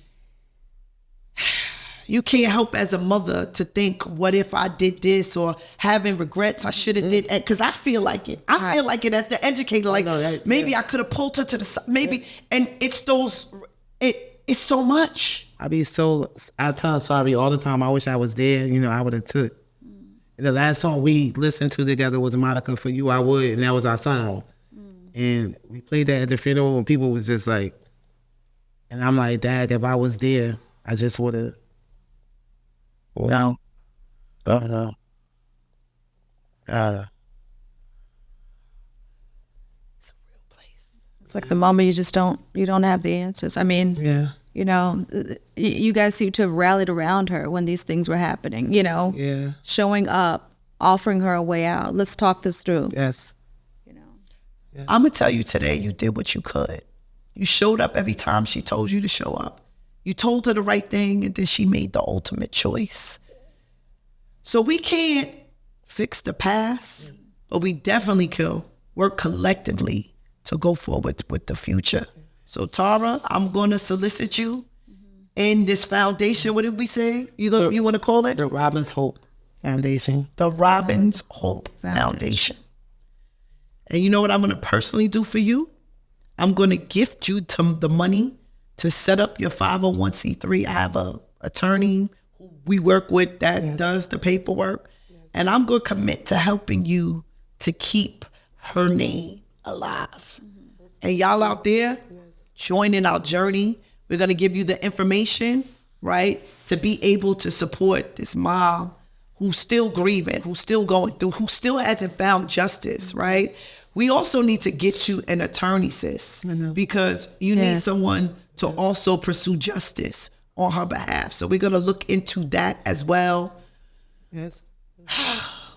You can't help as a mother to think, what if I did this, or having regrets, I should have did, because I feel like it. I feel like it as the educator, like maybe I could have pulled her to the side, maybe, and it's those, it's so much. I tell her sorry all the time. I wish I was there, you know, I would have took. The last song we listened to together was Monica, For You I Would, and that was our song. And we played that at the funeral and people was just like, and I'm like, Dad, if I was there, I just would have, no. It's a real place. It's like the moment you don't have the answers. I mean, you know, you guys seem to have rallied around her when these things were happening, you know, showing up, offering her a way out. Let's talk this through. Yes. Yes. I'm going to tell you today, you did what you could. You showed up every time she told you to show up. You told her the right thing, and then she made the ultimate choice. So we can't fix the past, but we definitely can work collectively to go forward with the future. So Tara, I'm going to solicit you in this foundation. What did we say? You want to call it? The Robin's Hope Foundation. The Robin's Hope Foundation. And you know what I'm going to personally do for you? I'm going to gift you the money to set up your 501c3. I have a attorney who we work with that does the paperwork. And I'm going to commit to helping you to keep her name alive. And y'all out there, join in our journey. We're going to give you the information, right, to be able to support this mom who's still grieving, who's still going through, who still hasn't found justice, right? We also need to get you an attorney, sis, because you need someone to also pursue justice on her behalf. So we're going to look into that as well. Yes.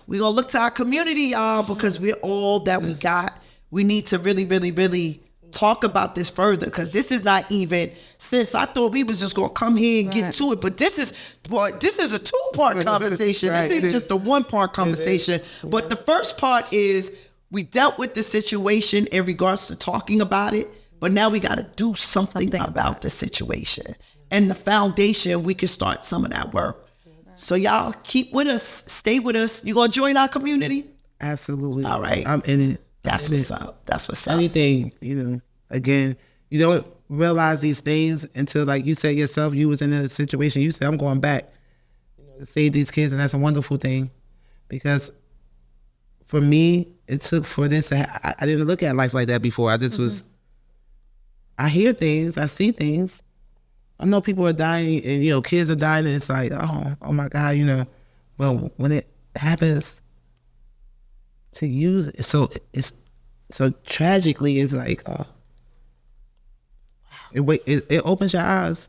We're going to look to our community, y'all, because we're all that we got. We need to really, really, really talk about this further, because this is not even, sis, I thought we was just going to come here and get to it, but this is a two-part conversation. This ain't just a one-part conversation. But the first part is we dealt with the situation in regards to talking about it, but now we got to do something about the situation. And the foundation, we can start some of that work. So y'all keep with us, stay with us. You gonna join our community? Absolutely. All right. I'm in it. That's what's up. That's what's up. Anything, again, you don't realize these things until, like you said yourself, you was in a situation, you said, I'm going back to save these kids, and that's a wonderful thing. Because for me, it took for this, I didn't look at life like that before. I just was, I hear things, I see things. I know people are dying, and, kids are dying, and it's like, oh my God, well, when it happens to you, so tragically, it's like, it opens your eyes.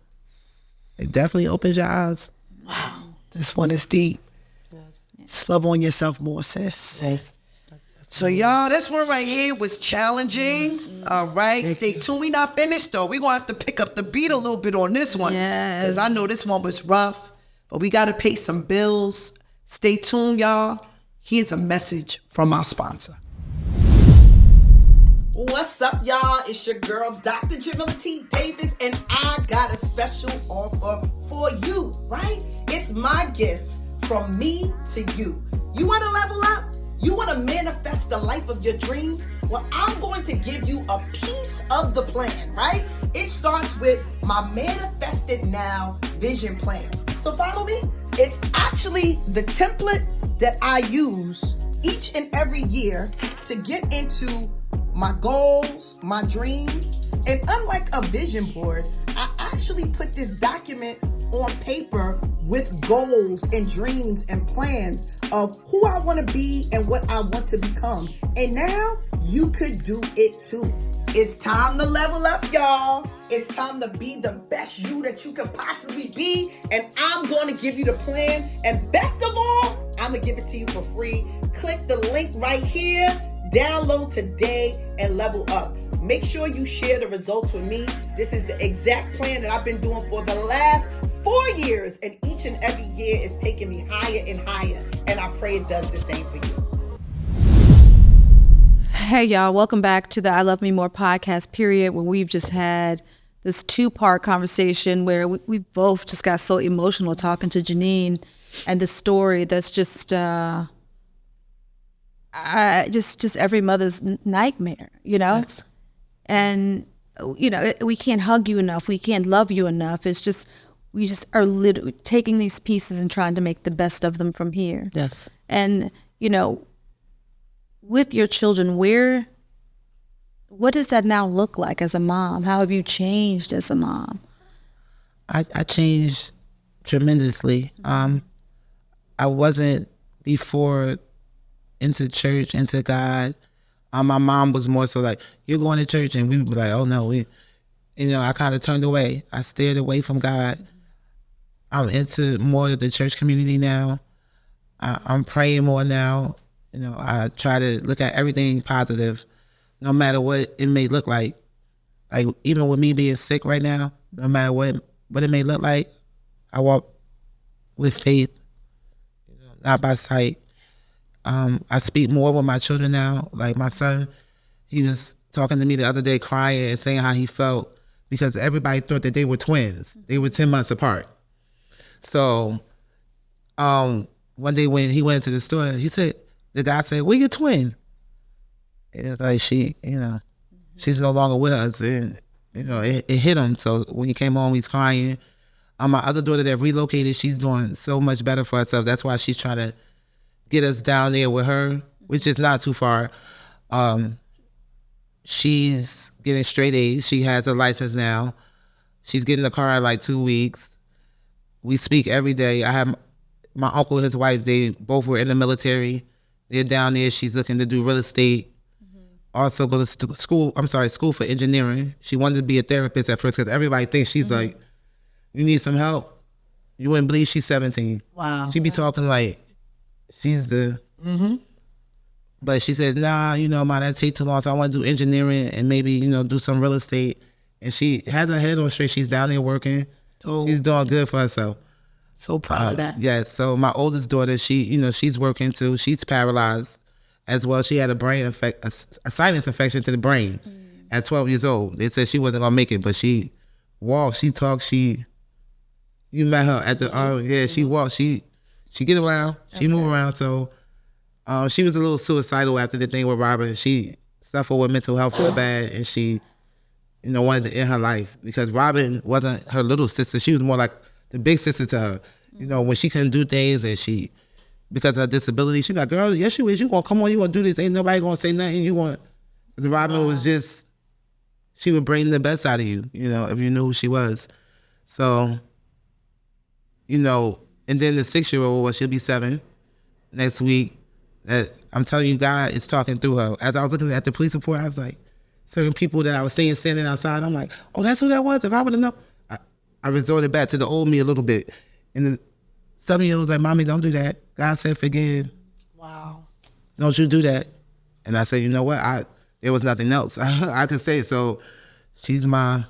It definitely opens your eyes. Wow, this one is deep. Just love on yourself more, sis. Yes. So y'all, this one right here was challenging. All right, stay tuned. We not finished though. We gonna have to pick up the beat a little bit on this one. Because I know this one was rough, but we gotta pay some bills. Stay tuned, y'all. Here's a message from our sponsor. What's up, y'all? It's your girl, Dr. Jamila T. Davis, and I got a special offer for you, right? It's my gift from me to you. You wanna level up? You want to manifest the life of your dreams? Well, I'm going to give you a piece of the plan, right? It starts with my Manifested Now vision plan. So follow me. It's actually the template that I use each and every year to get into my goals, my dreams. And unlike a vision board, I actually put this document on paper with goals and dreams and plans of who I want to be and what I want to become. And now you could do it too. It's time to level up, y'all. It's time to be the best you that you could possibly be. And I'm going to give you the plan. And best of all, I'm going to give it to you for free. Click the link right here. Download today and level up. Make sure you share the results with me. This is the exact plan that I've been doing for the last 4 years, and each and every year is taking me higher and higher, and I pray it does the same for you. Hey y'all, welcome back to the I Love Me More podcast period, where we've just had this 2-part conversation where we both just got so emotional talking to Jeanean and the story that's just just every mother's nightmare, Yes. And we can't hug you enough, we can't love you enough. It's just we just are literally taking these pieces and trying to make the best of them from here. Yes. And, with your children, what does that now look like as a mom? How have you changed as a mom? I changed tremendously. I wasn't before into church, into God. My mom was more so like, you're going to church, and we would be like, oh no, I kind of turned away. I steered away from God. I'm into more of the church community now. I'm praying more now. I try to look at everything positive, no matter what it may look like. Like, even with me being sick right now, no matter what it may look like, I walk with faith, not by sight. I speak more with my children now. Like my son, he was talking to me the other day crying and saying how he felt because everybody thought that they were twins. They were 10 months apart. So one day when he went to the store, the guy said, "Where your twin?" And it's like, she's no longer with us. And, it hit him. So when he came home, he's crying. My other daughter that relocated, she's doing so much better for herself. That's why she's trying to get us down there with her, which is not too far. She's getting straight A's. She has a license now. She's getting a car in like 2 weeks. We speak every day. I have my uncle and his wife, they both were in the military. They're down there. She's looking to do real estate. Also go to school for engineering. She wanted to be a therapist at first because everybody thinks she's like, you need some help? You wouldn't believe she's 17. Wow. She be talking like she's the... But she said, nah, Ma, that take too long, so I want to do engineering and maybe, do some real estate. And she has her head on straight. She's down there working. She's doing good for herself. So proud of that. Yes. So my oldest daughter, she's working too. She's paralyzed as well. She had a sinus infection to the brain at 12 years old. They said she wasn't gonna make it, but she walks, she talks, you met her at the she walks, she get around, she move around. So she was a little suicidal after the thing with Robin. She suffered with mental health so bad, and she wanted to end her life because Robin wasn't her little sister. She was more like the big sister to her. When she couldn't do things and because of her disability, she got, girl, yes you is. You gonna come on, you gonna do this. Ain't nobody gonna say nothing. Because Robin was just, she would bring the best out of you, if you knew who she was. So, and then the 6-year-old, well, she'll be 7 next week. I'm telling you, God is talking through her. As I was looking at the police report, I was like, certain people that I was seeing standing outside, I'm like, oh, that's who that was? If I would have known. I resorted back to the old me a little bit. And the 7-year-old was like, Mommy, don't do that. God said forgive. Wow. Don't you do that. And I said, you know what? There was nothing else I could say. So she's and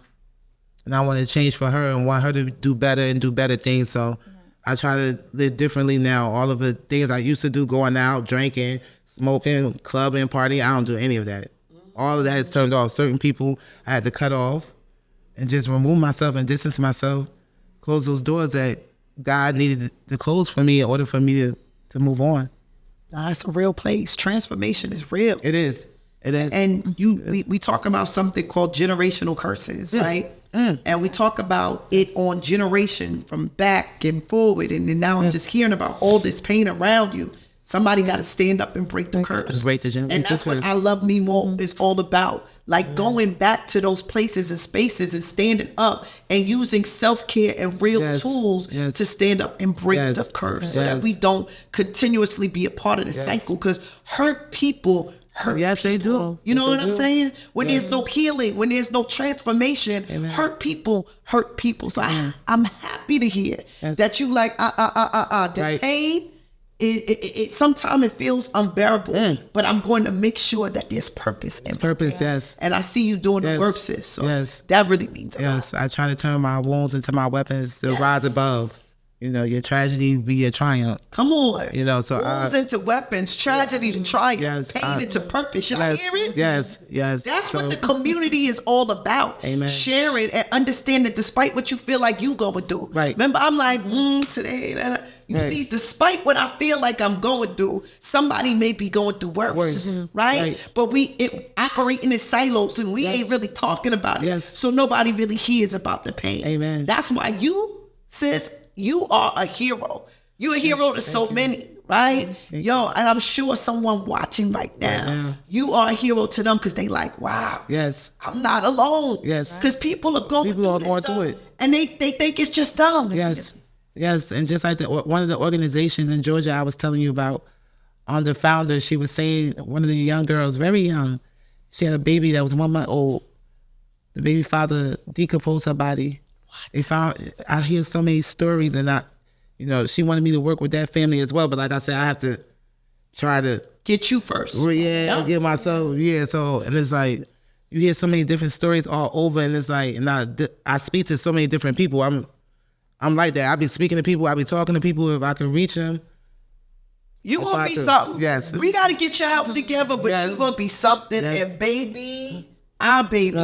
I want to change for her and want her to do better and do better things. So I try to live differently now. All of the things I used to do, going out, drinking, smoking, clubbing, partying, I don't do any of that. All of that is turned off. Certain people I had to cut off and just remove myself and distance myself, close those doors that God needed to close for me in order for me to move on. That's a real place. Transformation is real. It is. It is. And we talk about something called generational curses, right? And we talk about it on generation from back and forward. And then now I'm just hearing about all this pain around you. Somebody got to stand up and break the curse. Break the generational and that's what I Love Me More is all about. Like going back to those places and spaces and standing up and using self-care and real tools to stand up and break the curse so that we don't continuously be a part of the cycle. Because hurt people hurt people. They do. You know what I'm saying? When there's no healing, when there's no transformation, hurt people hurt people. So I'm happy to hear that you like, this pain, it sometimes it feels unbearable, but I'm going to make sure that there's purpose in purpose. Yes, and I see you doing the work, sis. So that really means a lot. I try to turn my wounds into my weapons to rise above. Your tragedy be your triumph. Come on. So wounds into weapons, tragedy to triumph, pain into purpose. Y'all hear it? Yes. That's what the community is all about. Amen. Sharing and understanding despite what you feel like you going through. Right. Remember, I'm like, today, you see, despite what I feel like I'm going through, somebody may be going through worse. Right? But we operating in silos and we ain't really talking about it. Yes. So nobody really hears about the pain. Amen. That's why you, sis, you are a hero. You're a hero to so many, right? And I'm sure someone watching right now, you are a hero to them because they like, wow, I'm not alone. Because people are going through this stuff, and they think it's just dumb. Yes, and just like one of the organizations in Georgia I was telling you about, on the founder, she was saying, one of the young girls, very young, she had a baby that was 1 month old. The baby father decomposed her body. I hear so many stories, and she wanted me to work with that family as well. But like I said, I have to try to get you first. Get myself. So, and it's like you hear so many different stories all over, and it's like, and I speak to so many different people. I'm like that. I be speaking to people. I be talking to people. If I can reach them, you gonna be something. Yes, we gotta get your house together, but you gonna be something. And baby, our baby.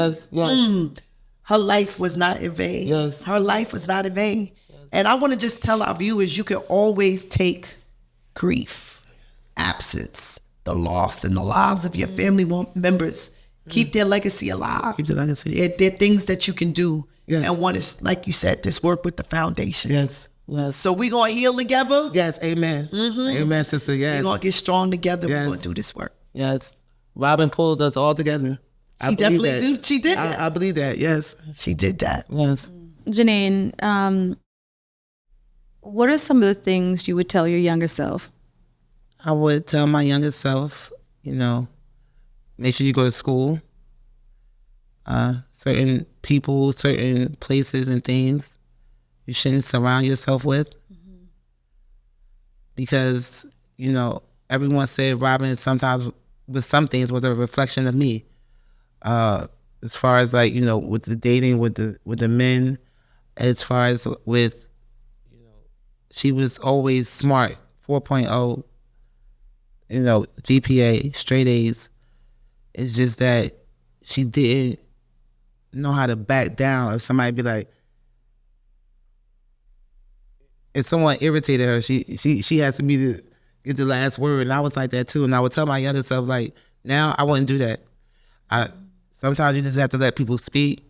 Her life was not in vain. Her life was not in vain. And I want to just tell our viewers, you can always take grief, absence, the loss, and the lives of your family members. Keep their legacy alive. Keep the legacy. There are things that you can do. Yes. And one is, like you said, this work with the foundation. Yes. Yes. So we going to heal together. Yes. Amen. Amen, sister. Yes. We're going to get strong together. Yes. We're going to do this work. Yes. Robin pulled us all together. She definitely did. She did that. I believe that. Yes. She did that. Yes. Jeanean, what are some of the things you would tell your younger self? I would tell my younger self, make sure you go to school. Certain people, certain places and things you shouldn't surround yourself with. Because, everyone said Robin sometimes with some things was a reflection of me. As far as with the dating with the men, as far as with, she was always smart, 4.0, GPA, straight A's. It's just that she didn't know how to back down if somebody be like, if someone irritated her, she has to get the last word. And I was like that too. And I would tell my younger self, like, now I wouldn't do that. Sometimes you just have to let people speak.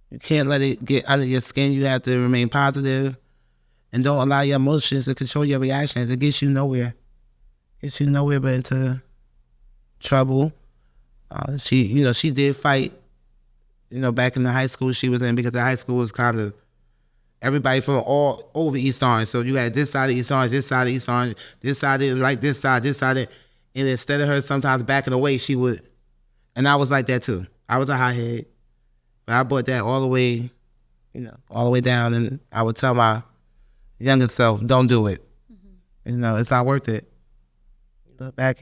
You can't let it get under your skin. You have to remain positive and don't allow your emotions to control your reactions. It gets you nowhere. Gets you nowhere but into trouble. She did fight, back in the high school she was in, because the high school was kind of everybody from all over East Orange. So you had this side of East Orange, this side of East Orange, this side didn't like this side. And instead of her sometimes backing away, she would, and I was like that too. I was a hothead, but I brought that all the way, all the way down. And I would tell my younger self, don't do it. It's not worth it. Look back,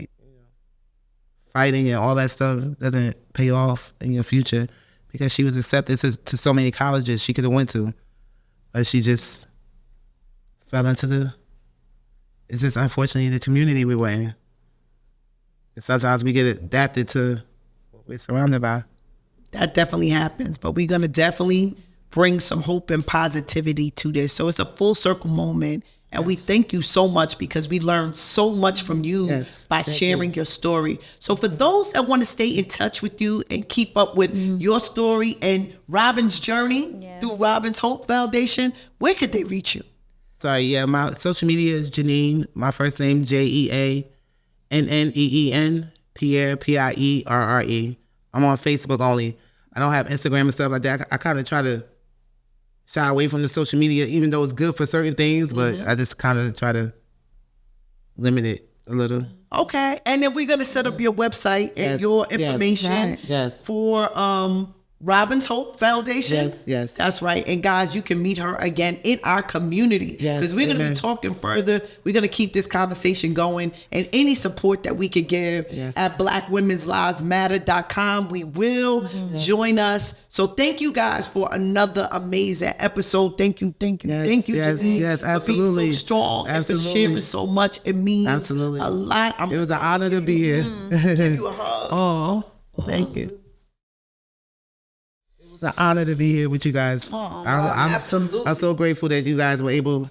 fighting and all that stuff doesn't pay off in your future, because she was accepted to so many colleges she could have went to, but she just fell into it's just unfortunately the community we were in. And sometimes we get adapted to what we're surrounded by. That definitely happens, but we're going to definitely bring some hope and positivity to this. So it's a full circle moment. And we thank you so much, because we learned so much from you by sharing your story. So for those that want to stay in touch with you and keep up with your story and Robin's journey through Robin's Hope Foundation, where could they reach you? My social media is Jeanean, my first name, Jeanneen, Pierre, Pierre. I'm on Facebook only. I don't have Instagram and stuff like that. I kind of try to shy away from the social media, even though it's good for certain things, but I just kind of try to limit it a little. Okay, and then we're going to set up your website and your information for Robin's Hope Foundation. Yes. That's right. And guys, you can meet her again in our community, because we're going to be talking further. We're going to keep this conversation going, and any support that we could give at BlackWomen'sLivesMatter.com, we will. Join us. So thank you guys for another amazing episode. Thank you. Thank you, Jeanean, yes, absolutely. for being so strong and for sharing so much. It means a lot. It was an honor to be here. Give you a hug. Oh, thank you. It's an honor to be here with you guys. Absolutely. I'm so grateful that you guys were able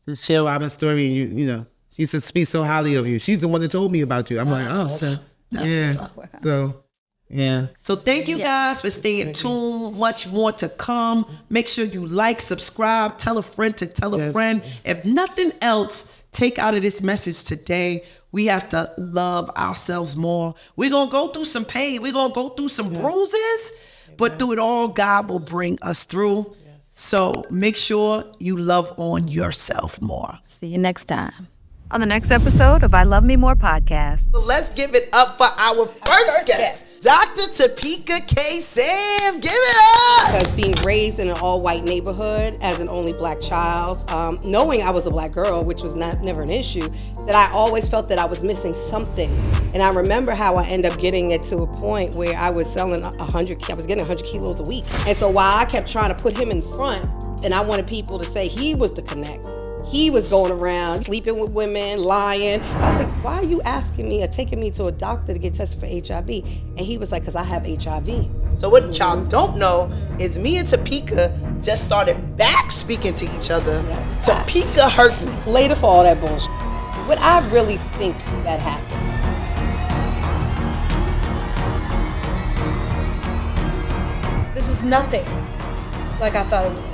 to share Robin's story. And she used to speak so highly of you. She's the one that told me about you. I'm like, That's what's up. So, yeah. So thank you guys for staying tuned. Much more to come. Make sure you like, subscribe, tell a friend to tell a friend. If nothing else, take out of this message today, we have to love ourselves more. We're going to go through some pain. We're going to go through some bruises. But through it all, God will bring us through. So make sure you love on yourself more. See you next time on the next episode of I Love Me More podcast. So let's give it up for our first guest, Dr. Topeka K. Sam. Give it up. Because being raised in an all-white neighborhood as an only black child, knowing I was a black girl, which was never an issue, that I always felt that I was missing something. And I remember how I ended up getting it to a point where I was selling I was getting 100 kilos a week. And so while I kept trying to put him in front, and I wanted people to say he was the connect, he was going around sleeping with women, lying. I was like, why are you asking me or taking me to a doctor to get tested for HIV? And he was like, because I have HIV. So what y'all don't know is me and Topeka just started back speaking to each other. Topeka hurt me. Later for all that bullshit. what I really think that happened. This was nothing like I thought it would be.